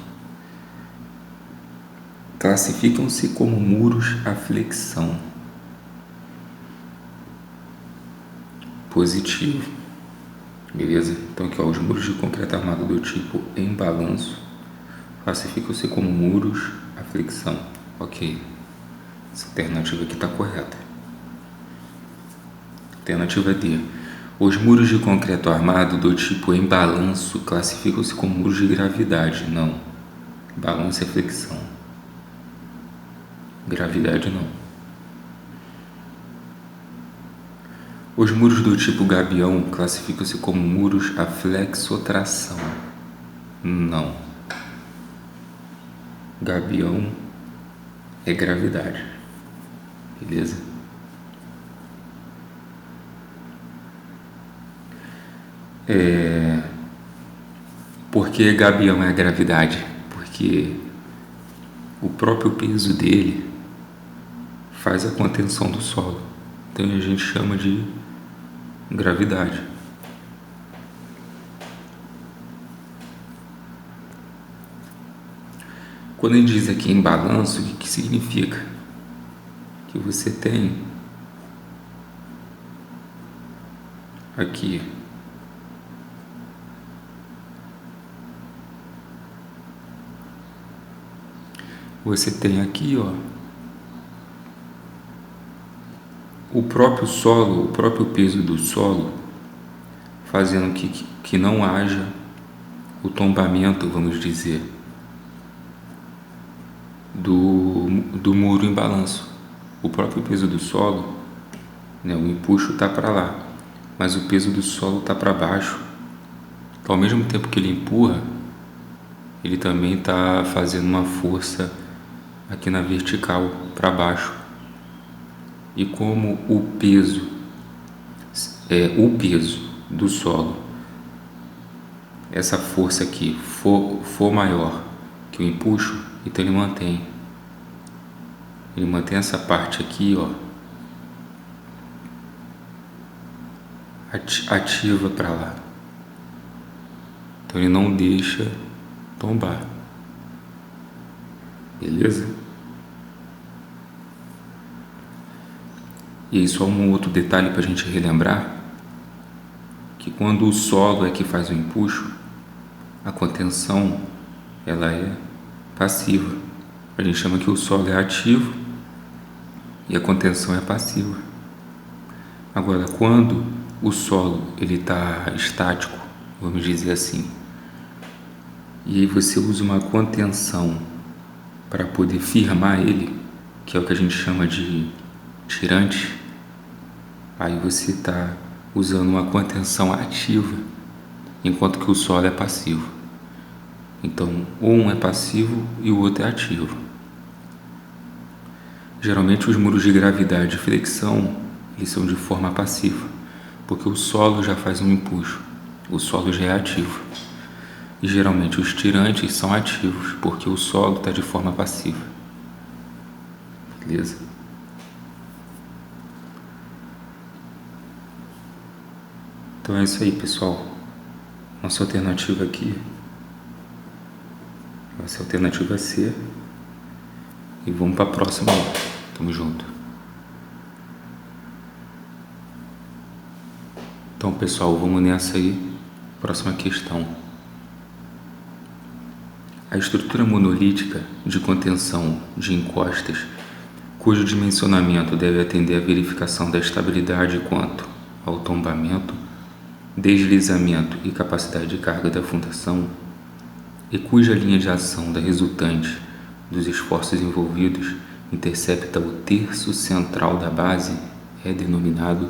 classificam-se como muros à flexão. Positivo. Beleza? Então aqui, ó, os muros de concreto armado do tipo em balanço classificam-se como muros à flexão. Ok. Essa alternativa aqui está correta. Alternativa D. Os muros de concreto armado do tipo em balanço classificam-se como muros de gravidade. Não. Balanço é flexão. Gravidade não. Os muros do tipo gabião classificam-se como muros à flexotração. Não. Gabião é gravidade. Beleza? Por que gabião é a gravidade? Porque o próprio peso dele faz a contenção do solo. Então a gente chama de gravidade. Quando ele diz aqui em balanço, o que significa? Que você tem aqui ó, o próprio solo, o próprio peso do solo, fazendo que não haja o tombamento, vamos dizer, do muro em balanço. O próprio peso do solo, né, o empuxo está para lá, mas o peso do solo está para baixo. Então, ao mesmo tempo que ele empurra, ele também está fazendo uma força aqui na vertical para baixo. E como o peso do solo, essa força aqui for maior que o empuxo, então ele mantém essa parte aqui, ó, ativa para lá. Então ele não deixa tombar. Beleza? E aí só um outro detalhe para a gente relembrar, que quando o solo é que faz o empuxo, a contenção ela é passiva. A gente chama que o solo é ativo e a contenção é passiva. Agora, quando o solo ele está estático, vamos dizer assim, e aí você usa uma contenção para poder firmar ele, que é o que a gente chama de tirante, aí você está usando uma contenção ativa, enquanto que o solo é passivo. Então, um é passivo e o outro é ativo. Geralmente os muros de gravidade e flexão, eles são de forma passiva, porque o solo já faz um empuxo, o solo já é ativo. E geralmente os tirantes são ativos, porque o solo está de forma passiva. Beleza? Então é isso aí, pessoal. Nossa alternativa aqui Vai ser a alternativa C. E vamos para a próxima. Tamo junto. Então, pessoal, vamos nessa aí. Próxima questão. A estrutura monolítica de contenção de encostas, cujo dimensionamento deve atender à verificação da estabilidade quanto ao tombamento, deslizamento e capacidade de carga da fundação, e cuja linha de ação da resultante dos esforços envolvidos intercepta o terço central da base, é denominado.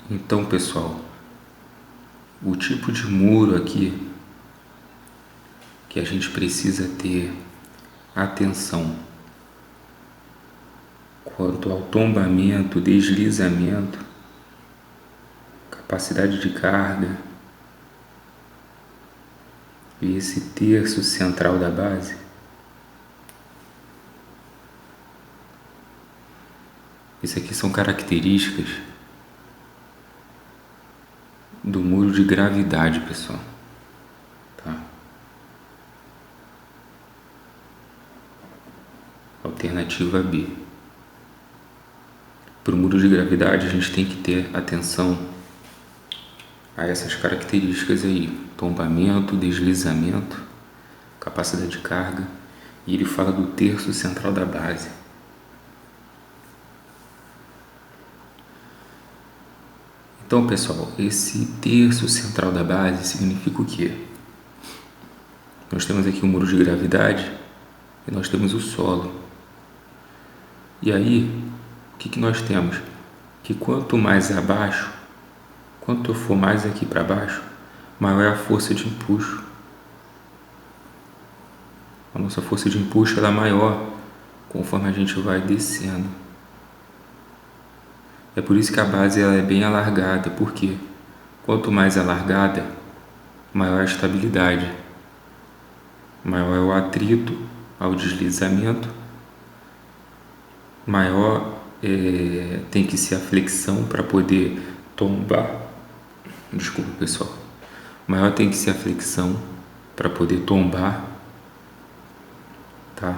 Então, pessoal, o tipo de muro aqui que a gente precisa ter atenção quanto ao tombamento, deslizamento, capacidade de carga e esse terço central da base, isso aqui são características do muro de gravidade, pessoal. Tá? Alternativa B. Para o muro de gravidade, a gente tem que ter atenção a essas características aí: tombamento, deslizamento, capacidade de carga, e ele fala do terço central da base. Então, pessoal, esse terço central da base significa o quê? Nós temos aqui o muro de gravidade e nós temos o solo. E aí, o que nós temos? Que quanto mais abaixo, quanto eu for mais aqui para baixo, maior é a força de empuxo. A nossa força de empuxo ela é maior conforme a gente vai descendo. É por isso que a base ela é bem alargada, porque quanto mais alargada, maior a estabilidade, maior é o atrito ao deslizamento, maior tem que ser a flexão para poder tombar. Desculpa, pessoal. Maior tem que ser a flexão para poder tombar, tá?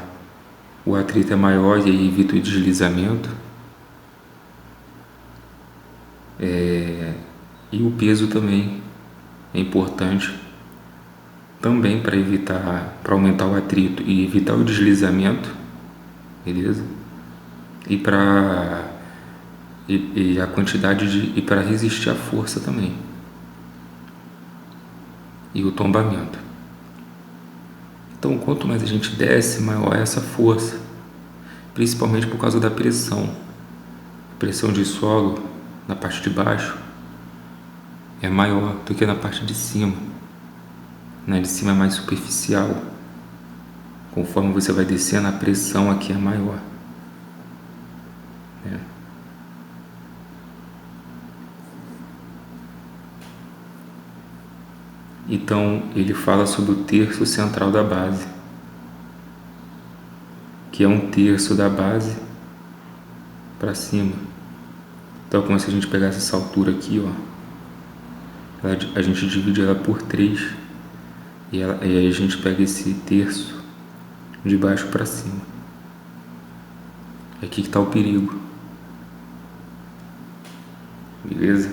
O atrito é maior e aí evita o deslizamento. E o peso também é importante também para aumentar o atrito e evitar o deslizamento, beleza? E a quantidade e para resistir à força também e o tombamento. Então, quanto mais a gente desce, maior é essa força, principalmente por causa da pressão. A pressão de solo na parte de baixo é maior do que na parte de cima. Na de cima é mais superficial. Conforme você vai descendo, a pressão aqui é maior. Então, ele fala sobre o terço central da base, que é um terço da base para cima. Então, como se a gente pegasse essa altura aqui, ó, a gente divide ela por 3 e aí a gente pega esse terço de baixo para cima. É aqui que está o perigo. Beleza?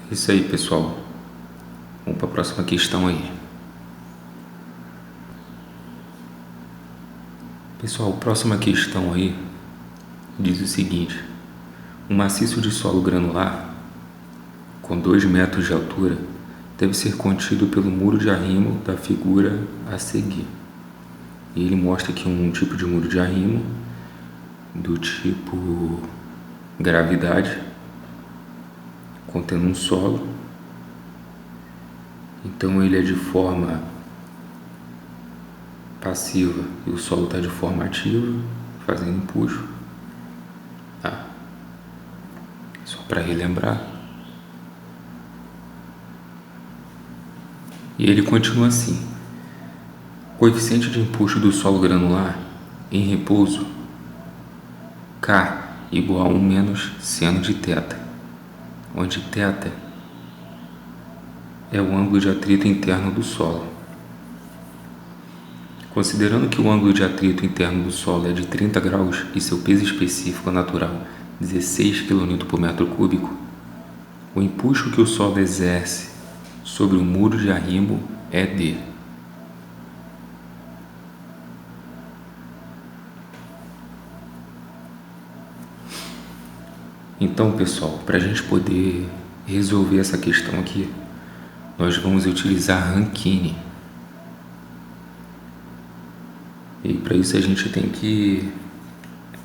É isso aí, pessoal. Vamos para a próxima questão aí. Pessoal, a próxima questão aí diz o seguinte: um maciço de solo granular com 2 metros de altura deve ser contido pelo muro de arrimo da figura a seguir. E ele mostra aqui um tipo de muro de arrimo do tipo gravidade, contendo um solo. Então ele é de forma passiva e o solo está de forma ativa, fazendo empuxo. Só para relembrar. E ele continua assim: coeficiente de empuxo do solo granular em repouso K igual a 1 menos seno de θ, onde θ é o ângulo de atrito interno do solo. Considerando que o ângulo de atrito interno do solo é de 30 graus e seu peso específico natural 16 kN por metro cúbico, o empuxo que o solo exerce sobre o muro de arrimo é de Então, pessoal, para a gente poder resolver essa questão aqui, nós vamos utilizar Rankine. E para isso a gente tem que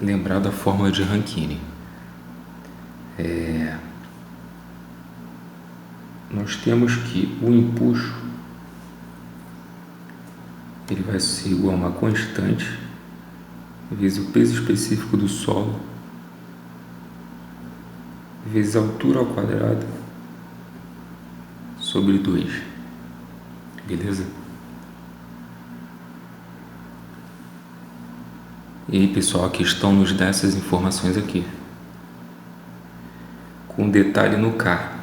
lembrar da fórmula de Rankine. Nós temos que o empuxo ele vai ser igual a uma constante vezes o peso específico do solo vezes a altura ao quadrado sobre 2. Beleza? E aí, pessoal, a questão nos dá essas informações aqui. Com detalhe no K.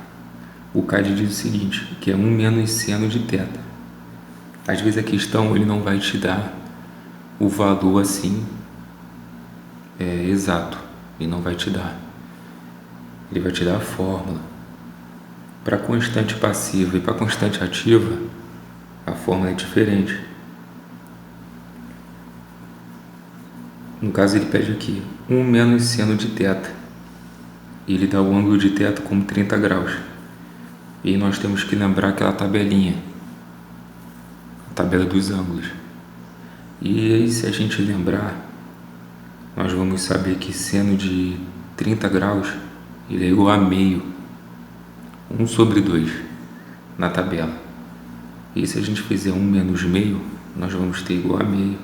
O K diz o seguinte, que é 1 menos seno de θ. Às vezes a questão ele não vai te dar o valor assim exato. Ele não vai te dar. Ele vai te dar a fórmula. Para constante passiva e para constante ativa, a fórmula é diferente. No caso, ele pede aqui 1 menos seno de θ. E ele dá o ângulo de θ como 30 graus. E nós temos que lembrar aquela tabelinha, a tabela dos ângulos. E aí, se a gente lembrar, nós vamos saber que seno de 30 graus ele é igual a meio, 1 sobre 2 na tabela. E se a gente fizer 1 menos meio, nós vamos ter igual a meio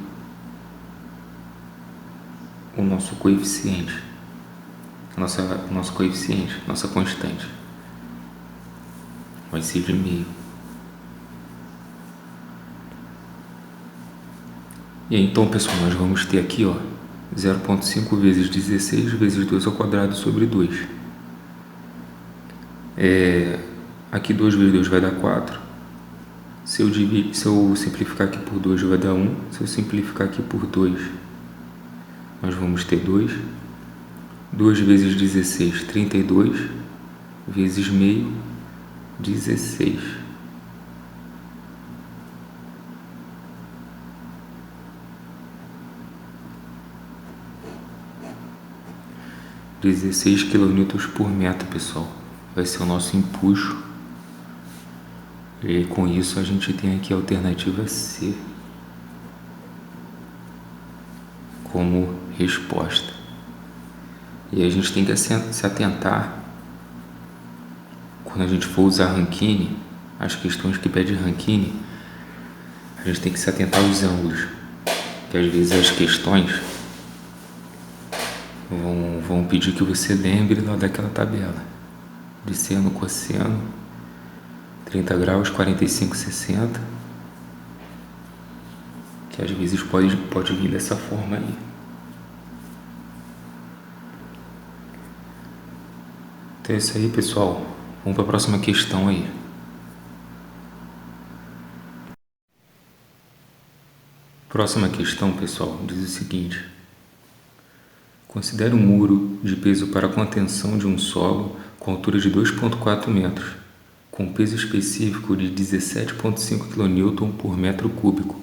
o nosso coeficiente, nosso coeficiente, nossa constante. Vai ser de meio. E aí, então, pessoal, nós vamos ter aqui 0,5 vezes 16 vezes 2 ao quadrado sobre 2. Aqui 2 vezes 2 vai dar 4. Se eu simplificar aqui por 2 vai dar 1. Se eu simplificar aqui por 2, nós vamos ter 2. 2 vezes 16, 32, vezes meio, 16. kN por metro, pessoal. Vai ser o nosso empuxo. E com isso a gente tem aqui a alternativa C como resposta. E a gente tem que se atentar, quando a gente for usar Rankine, as questões que pede Rankine, a gente tem que se atentar aos ângulos, que às vezes as questões vão pedir que você lembre lá daquela tabela de seno, cosseno, 30 graus, 45, 60, que às vezes pode vir dessa forma aí. Então é isso aí, pessoal. Vamos para a próxima questão aí. Próxima questão, pessoal, diz o seguinte: considere um muro de peso para contenção de um solo com altura de 2,4 metros, com peso específico de 17,5 kN por metro cúbico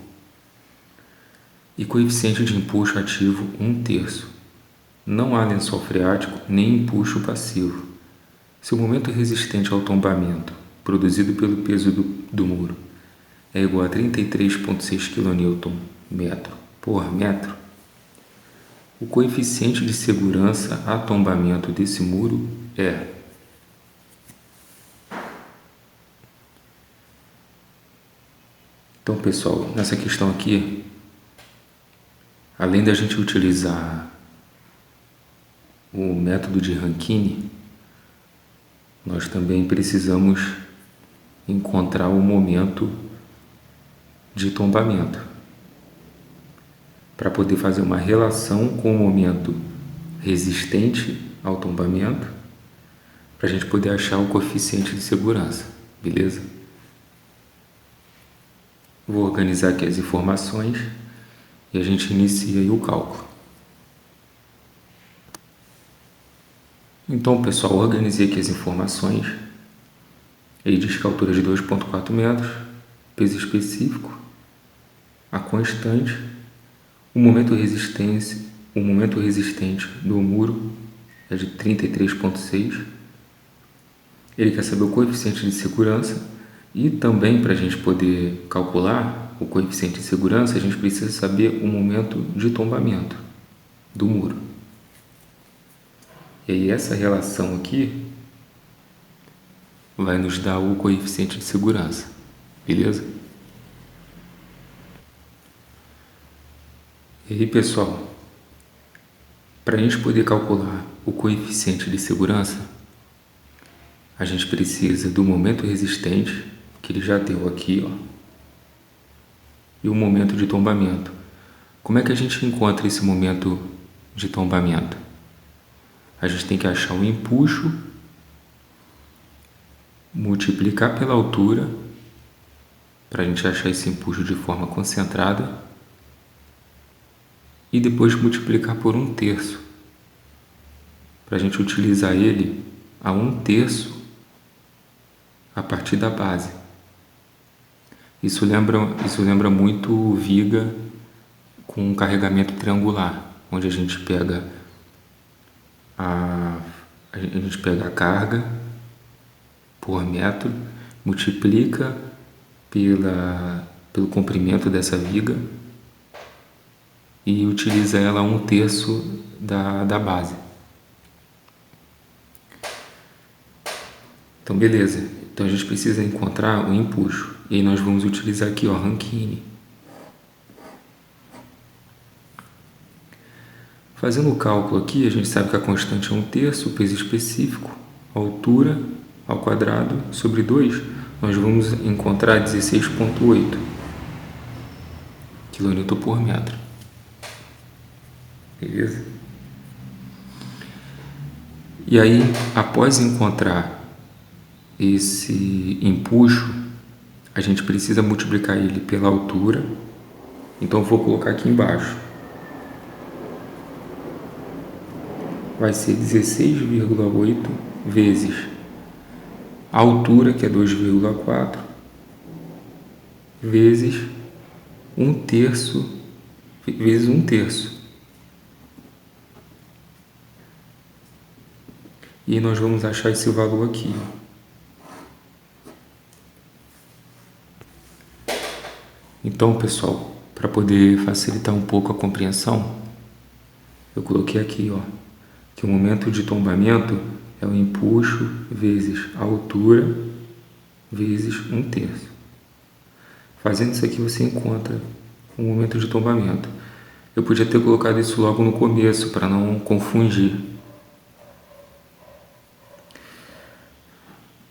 e coeficiente de empuxo ativo 1/3. Não há lençol freático nem empuxo passivo. Se o momento resistente ao tombamento produzido pelo peso do muro é igual a 33,6 kN por metro, o coeficiente de segurança a tombamento desse muro é Então, pessoal, nessa questão aqui, além da gente utilizar o método de Rankine, nós também precisamos encontrar o momento de tombamento para poder fazer uma relação com o momento resistente ao tombamento, para a gente poder achar o coeficiente de segurança, beleza? Vou organizar aqui as informações e a gente inicia aí o cálculo. Então, pessoal, organizei aqui as informações. Ele diz que a altura é de 2,4 metros, peso específico, a constante, o momento resistente do muro é de 33,6. Ele quer saber o coeficiente de segurança e também, para a gente poder calcular o coeficiente de segurança, a gente precisa saber o momento de tombamento do muro. E aí essa relação aqui vai nos dar o coeficiente de segurança, beleza? E aí, pessoal, para a gente poder calcular o coeficiente de segurança, a gente precisa do momento resistente, que ele já deu aqui, ó, e o momento de tombamento. Como é que a gente encontra esse momento de tombamento? A gente tem que achar o empuxo, multiplicar pela altura, para a gente achar esse empuxo de forma concentrada, e depois multiplicar por 1/3, para a gente utilizar ele a 1/3 a partir da base. Isso lembra muito viga com carregamento triangular, onde a gente pega a carga por metro, multiplica pelo comprimento dessa viga e utiliza ela a 1/3 da base. Então, beleza. Então, a gente precisa encontrar o empuxo. E aí nós vamos utilizar aqui, ó, Rankine. Fazendo o cálculo aqui, a gente sabe que a constante é 1/3, o peso específico, a altura ao quadrado sobre 2, nós vamos encontrar 16,8 kN por metro. Beleza? E aí, após encontrar esse empuxo, a gente precisa multiplicar ele pela altura. Então, eu vou colocar aqui embaixo. Vai ser 16,8 vezes a altura, que é 2,4, vezes 1/3, vezes 1/3. E nós vamos achar esse valor aqui, ó. Então, pessoal, para poder facilitar um pouco a compreensão, eu coloquei aqui, ó, que o momento de tombamento é o empuxo vezes a altura vezes 1/3. Fazendo isso aqui, você encontra o momento de tombamento. Eu podia ter colocado isso logo no começo para não confundir.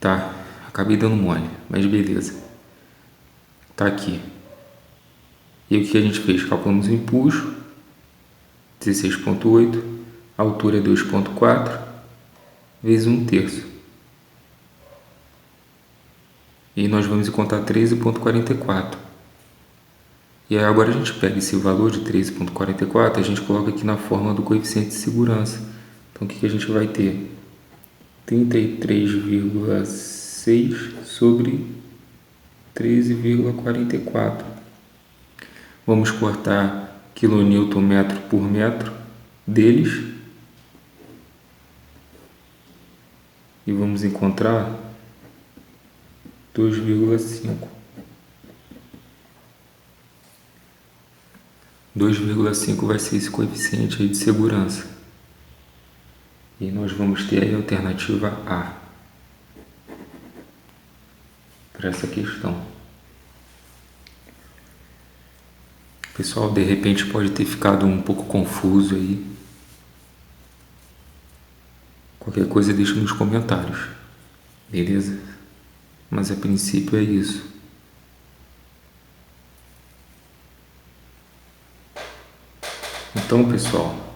Tá, acabei dando mole, mas beleza. Tá aqui. E o que a gente fez? Calculamos o empuxo, 16,8, a altura é 2,4, vezes 1/3. E nós vamos encontrar 13,44. E aí agora a gente pega esse valor de 13,44 e a gente coloca aqui na fórmula do coeficiente de segurança. Então, o que a gente vai ter? 33,6 sobre 13,44. Vamos cortar kN por metro deles e vamos encontrar 2,5. 2,5 vai ser esse coeficiente aí de segurança. E nós vamos ter aí a alternativa A para essa questão. Pessoal, de repente pode ter ficado um pouco confuso aí. Qualquer coisa deixa nos comentários, beleza? Mas a princípio é isso. Então, pessoal,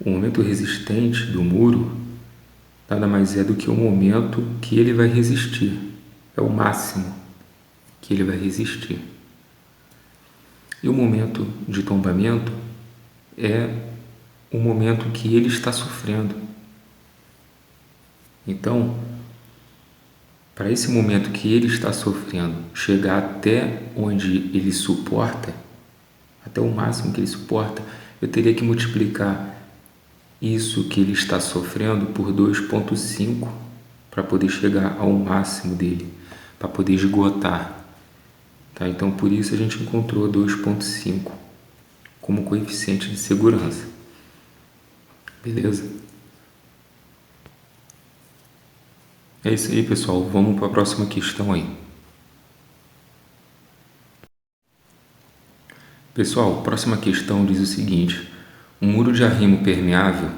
O momento resistente do muro nada mais é do que o momento que ele vai resistir. É o máximo que ele vai resistir. E o momento de tombamento é o momento que ele está sofrendo. Então, para esse momento que ele está sofrendo chegar até onde ele suporta, até o máximo que ele suporta, eu teria que multiplicar isso que ele está sofrendo por 2,5 para poder chegar ao máximo dele, para poder esgotar. Tá? Então, por isso a gente encontrou 2,5 como coeficiente de segurança. Beleza? É isso aí, pessoal. Vamos para a próxima questão aí. Pessoal, a próxima questão diz o seguinte: um muro de arrimo permeável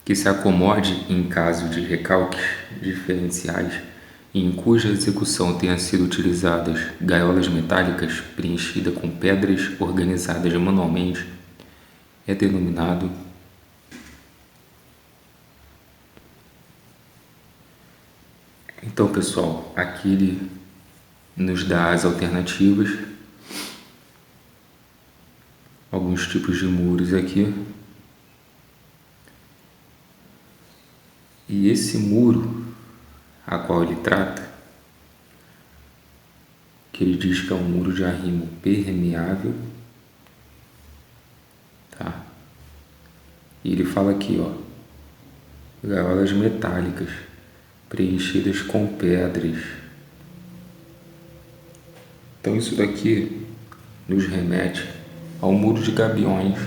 que se acomode em caso de recalques diferenciais e em cuja execução tenha sido utilizadas gaiolas metálicas preenchidas com pedras organizadas manualmente é denominado Então, pessoal, aqui ele nos dá as alternativas, alguns tipos de muros aqui. E esse muro a qual ele trata, que ele diz que é um muro de arrimo permeável, tá? E ele fala aqui, ó, gaiolas metálicas preenchidas com pedras. Então isso daqui nos remete ao muro de gabiões.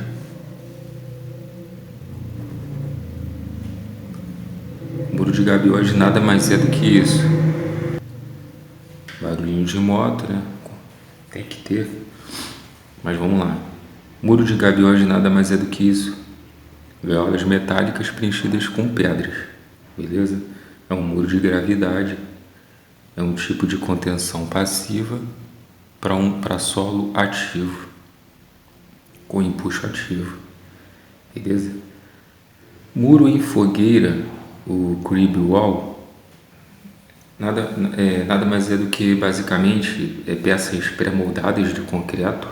O muro de gabiões nada mais é do que isso. Barulhinho de moto, né? Tem que ter. Mas vamos lá. Muro de gabiões nada mais é do que isso. Gaiolas metálicas preenchidas com pedras. Beleza? É um muro de gravidade. É um tipo de contenção passiva para solo ativo. Com empuxo ativo. Beleza? Muro em fogueira, o crib wall, nada mais é do que basicamente peças pré-moldadas de concreto,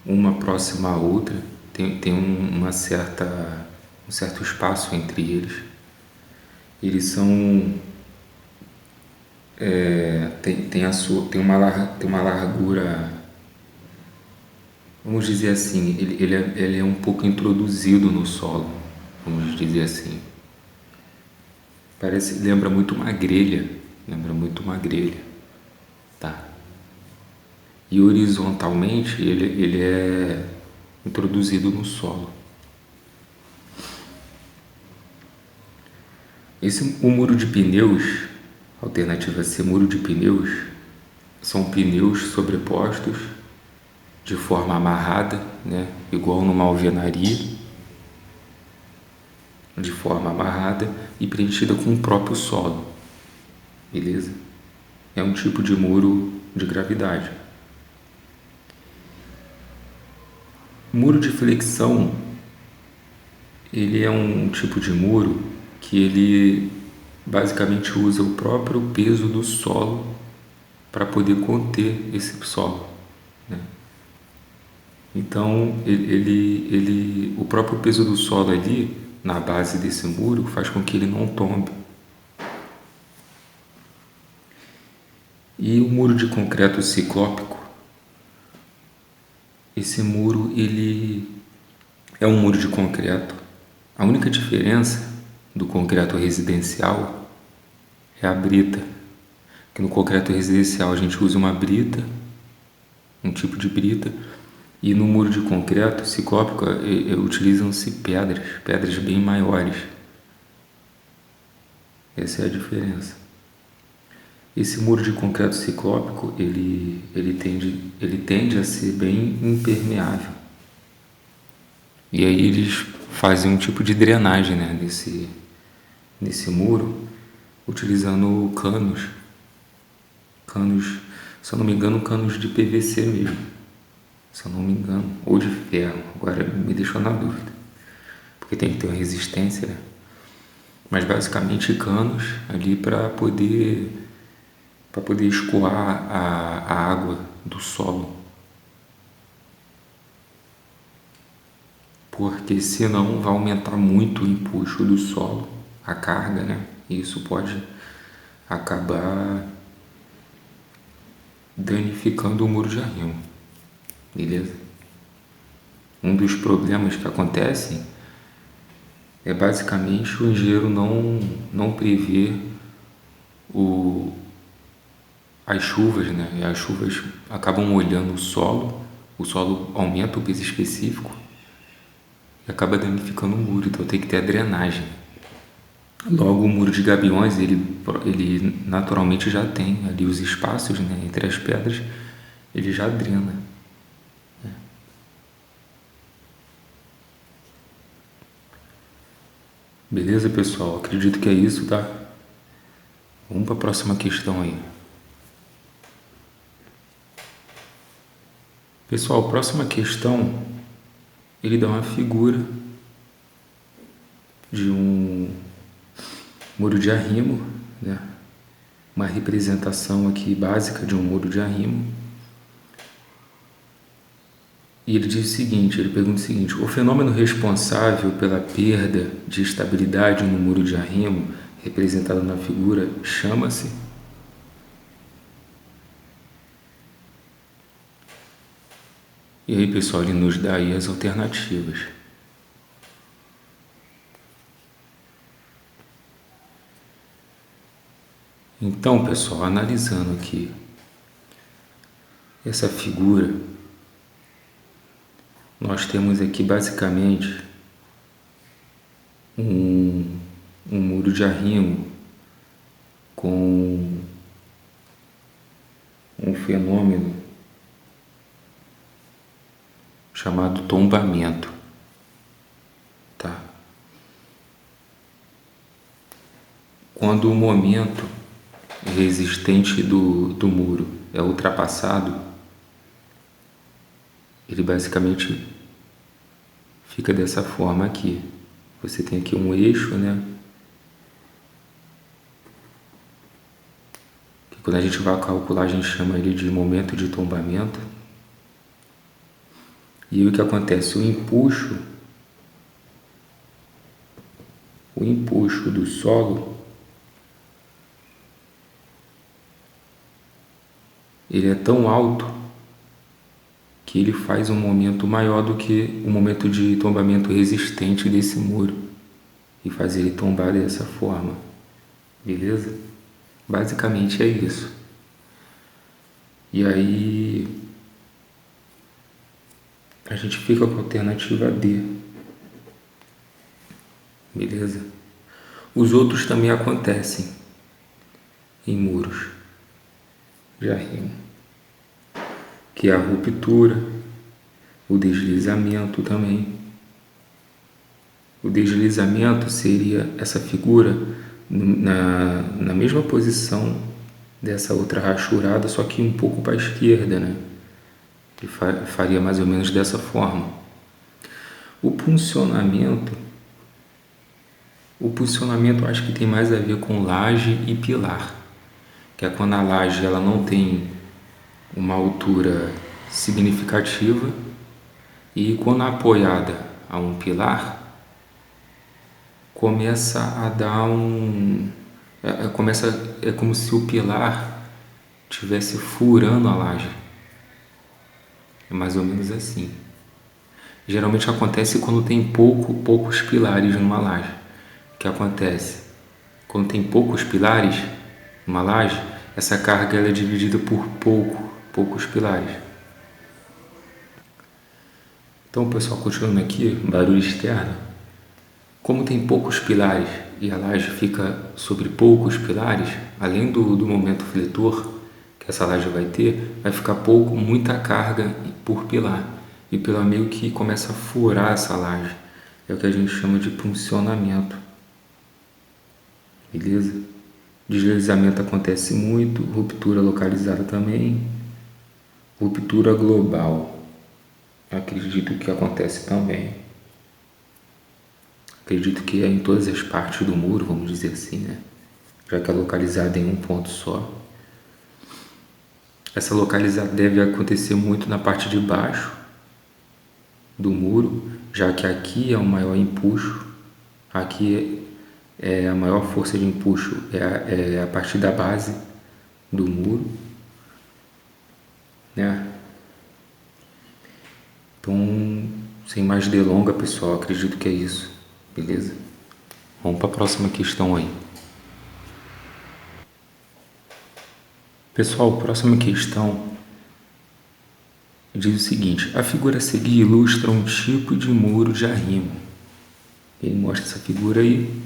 uma próxima à outra, tem um certo espaço entre eles. Eles são tem uma largura, vamos dizer assim, ele é um pouco introduzido no solo, vamos dizer assim. Lembra muito uma grelha, tá? E horizontalmente ele é introduzido no solo. O muro de pneus, alternativa C, muro de pneus, são pneus sobrepostos de forma amarrada, né? Igual numa alvenaria, de forma amarrada e preenchida com o próprio solo. Beleza? É um tipo de muro de gravidade. Muro de flexão, ele é um tipo de muro que ele basicamente usa o próprio peso do solo para poder conter esse solo, né? Então, o próprio peso do solo ali, na base desse muro, faz com que ele não tombe. E o muro de concreto ciclópico, esse muro ele é um muro de concreto. A única diferença do concreto residencial é a brita. Que no concreto residencial a gente usa uma brita, um tipo de brita, e no muro de concreto ciclópico utilizam-se pedras bem maiores. Essa é a diferença. Esse muro de concreto ciclópico ele tende a ser bem impermeável. E aí eles fazem um tipo de drenagem, né, nesse muro, utilizando canos, se eu não me engano, canos de PVC mesmo, se eu não me engano, ou de ferro, agora me deixou na dúvida. porque tem que ter uma resistência, né? Mas basicamente canos ali para poder escoar a água do solo, porque senão vai aumentar muito o empuxo do solo, a carga, né? E isso pode acabar danificando o muro de arrimo, beleza? Um dos problemas que acontecem é basicamente o engenheiro não prever as chuvas, né? E as chuvas acabam molhando o solo aumenta o peso específico e acaba danificando o muro, então tem que ter a drenagem. Logo, o muro de gabiões, ele naturalmente já tem ali os espaços, né, entre as pedras, ele já drena. Beleza, pessoal? Acredito que é isso, tá? Vamos para a próxima questão aí. Pessoal, a próxima questão, ele dá uma figura de um muro de arrimo, né? Uma representação aqui básica de um muro de arrimo. E ele diz o seguinte, ele pergunta o seguinte: o fenômeno responsável pela perda de estabilidade no muro de arrimo, representado na figura, chama-se? E aí, pessoal, ele nos dá aí as alternativas. Então, pessoal, analisando aqui essa figura, nós temos aqui basicamente um muro de arrimo com um fenômeno chamado tombamento, tá? Quando o momento resistente do muro é ultrapassado, ele basicamente fica dessa forma aqui. Você tem aqui um eixo, né? Que quando a gente vai calcular, a gente chama ele de momento de tombamento. E aí o que acontece? O empuxo do solo, ele é tão alto que ele faz um momento maior do que o momento de tombamento resistente desse muro e faz ele tombar dessa forma, beleza? Basicamente é isso. E aí a gente fica com a alternativa D, beleza? Os outros também acontecem em muros de arrimo, que é a ruptura, o deslizamento também. O deslizamento seria essa figura na mesma posição dessa outra rachurada, só que um pouco para a esquerda, né? Ele faria mais ou menos dessa forma. O puncionamento eu acho que tem mais a ver com laje e pilar, que é quando a laje ela não tem uma altura significativa e quando apoiada a um pilar, começa a dar é como se o pilar estivesse furando a laje. É mais ou menos assim. Geralmente acontece quando tem poucos pilares numa laje. O que acontece? Quando tem poucos pilares numa laje, essa carga ela é dividida por poucos pilares. Então, pessoal, continuando aqui, barulho externo. Como tem poucos pilares e a laje fica sobre poucos pilares, além do momento fletor que essa laje vai ter, vai ficar muita carga por pilar. E pelo meio que começa a furar essa laje. É o que a gente chama de puncionamento. Beleza? Deslizamento acontece muito, ruptura localizada também, ruptura global. Acredito que acontece também. Acredito que é em todas as partes do muro, vamos dizer assim, né? Já que é localizada em um ponto só. Essa localizada deve acontecer muito na parte de baixo do muro, já que aqui é o maior empuxo, aqui é a maior força de empuxo, é a partir da base do muro, né? Então, sem mais delongas, pessoal, acredito que é isso, beleza? Vamos para a próxima questão aí. Pessoal, próxima questão diz o seguinte: a figura a seguir ilustra um tipo de muro de arrimo. Ele mostra essa figura aí.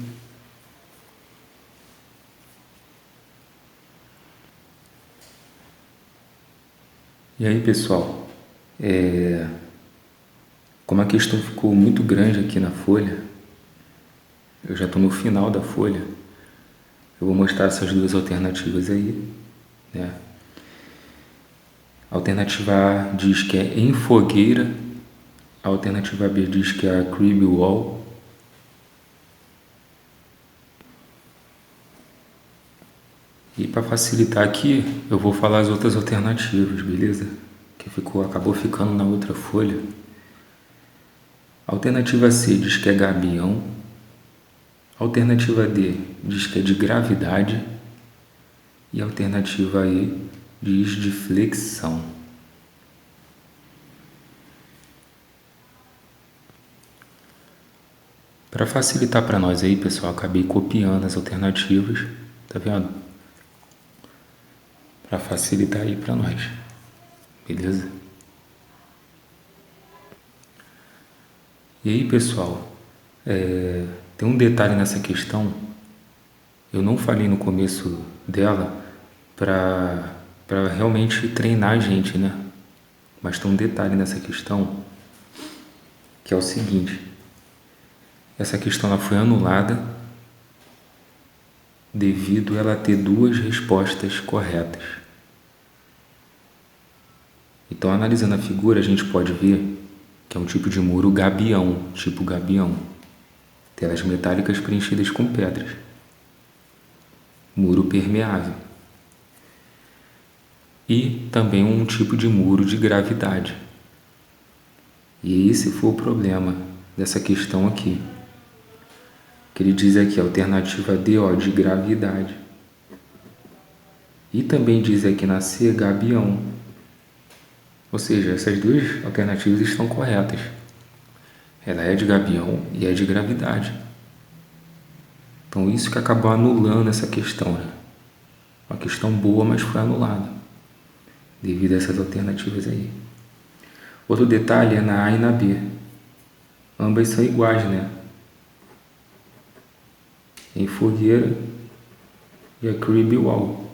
E aí, pessoal, como a questão ficou muito grande aqui na folha, eu já estou no final da folha, eu vou mostrar essas duas alternativas aí, né? A alternativa A diz que é em fogueira, a alternativa B diz que é a crib wall. E para facilitar aqui, eu vou falar as outras alternativas, beleza? Que acabou ficando na outra folha. A alternativa C diz que é gabião. A alternativa D diz que é de gravidade. E a alternativa E diz de flexão. Para facilitar para nós aí, pessoal, acabei copiando as alternativas, tá vendo? Para facilitar aí para nós, beleza? E aí, pessoal, tem um detalhe nessa questão, eu não falei no começo dela para realmente treinar a gente, né? Mas tem um detalhe nessa questão, que é o seguinte: essa questão ela foi anulada devido a ela ter duas respostas corretas. Então, analisando a figura, a gente pode ver que é um tipo de muro gabião, tipo gabião. Telas metálicas preenchidas com pedras. Muro permeável. E também um tipo de muro de gravidade. E esse foi o problema dessa questão aqui. Que ele diz aqui, a alternativa D, ó, de gravidade. E também diz aqui na C, gabião. Ou seja, essas duas alternativas estão corretas. Ela é de gabião e é de gravidade. Então isso que acabou anulando essa questão, né? Uma questão boa, mas foi anulada devido a essas alternativas aí. Outro detalhe é na A e na B. Ambas são iguais, né? Em fogueira e a crib wall.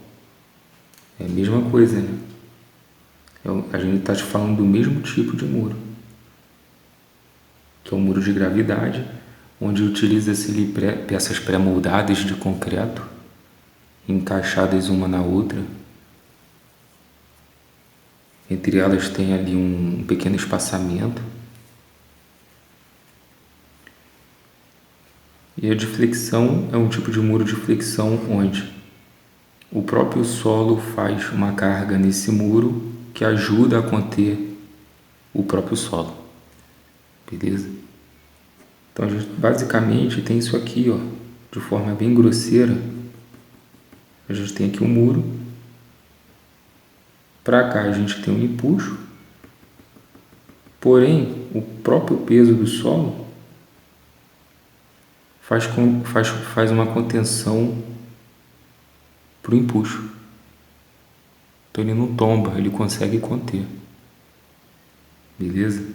É a mesma coisa, né? A gente está falando do mesmo tipo de muro, que é o muro de gravidade, onde utiliza-se peças pré-moldadas de concreto, encaixadas uma na outra. Entre elas tem ali um pequeno espaçamento. E a de flexão é um tipo de muro de flexão onde o próprio solo faz uma carga nesse muro que ajuda a conter o próprio solo. Beleza? Então a gente basicamente tem isso aqui, ó, de forma bem grosseira. A gente tem aqui um muro. Para cá a gente tem um empuxo. Porém, o próprio peso do solo faz uma contenção para o empuxo. Então ele não tomba, ele consegue conter. Beleza?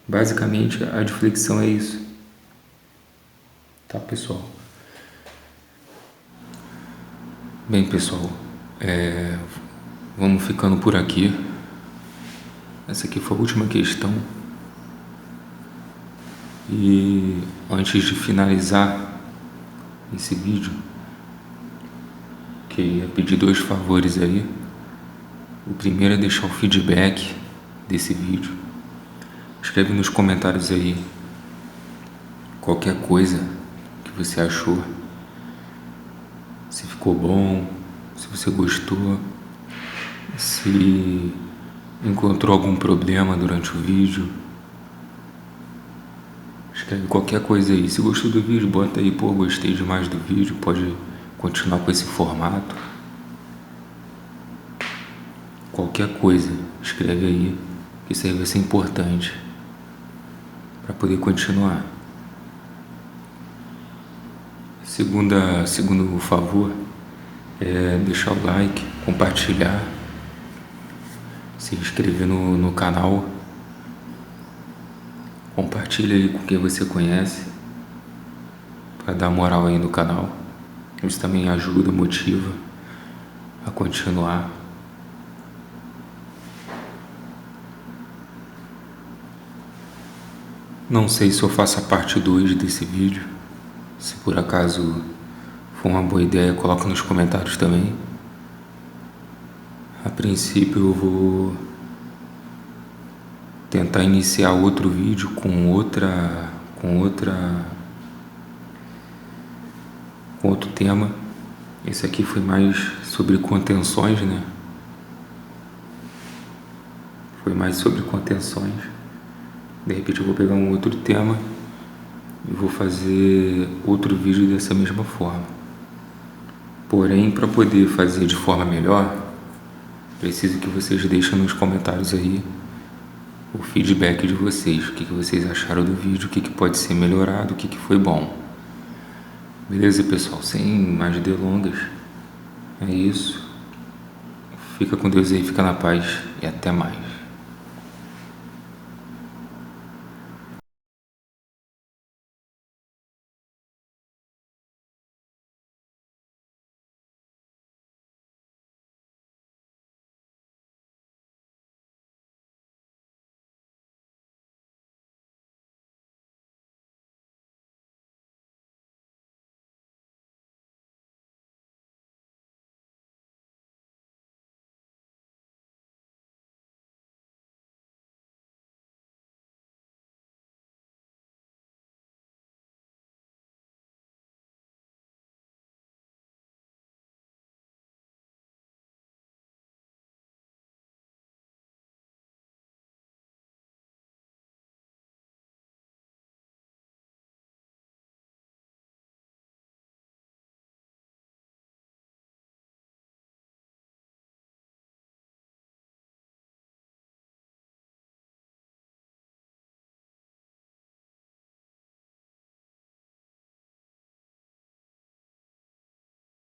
Basicamente a de flexão é isso. Tá, pessoal? Bem, pessoal, vamos ficando por aqui. Essa aqui foi a última questão. E antes de finalizar esse vídeo, queria pedir dois favores aí. O primeiro é deixar o feedback desse vídeo. Escreve nos comentários aí qualquer coisa você achou, se ficou bom, se você gostou, se encontrou algum problema durante o vídeo. Escreve qualquer coisa aí. Se gostou do vídeo, bota aí, pô, gostei demais do vídeo, pode continuar com esse formato. Qualquer coisa, escreve aí, que isso aí vai ser importante para poder continuar. Segundo favor é deixar o like, compartilhar, se inscrever no canal, compartilha aí com quem você conhece para dar moral aí no canal. Isso também ajuda, motiva a continuar. Não sei se eu faço a parte 2 desse vídeo. Se por acaso for uma boa ideia, coloca nos comentários também. A princípio eu vou tentar iniciar outro vídeo com outro tema. Esse aqui foi mais sobre contenções, né? Foi mais sobre contenções. De repente eu vou pegar um outro tema e vou fazer outro vídeo dessa mesma forma. Porém, para poder fazer de forma melhor, preciso que vocês deixem nos comentários aí o feedback de vocês. O que vocês acharam do vídeo, o que pode ser melhorado, o que foi bom. Beleza, pessoal? Sem mais delongas, é isso. Fica com Deus aí, fica na paz e até mais.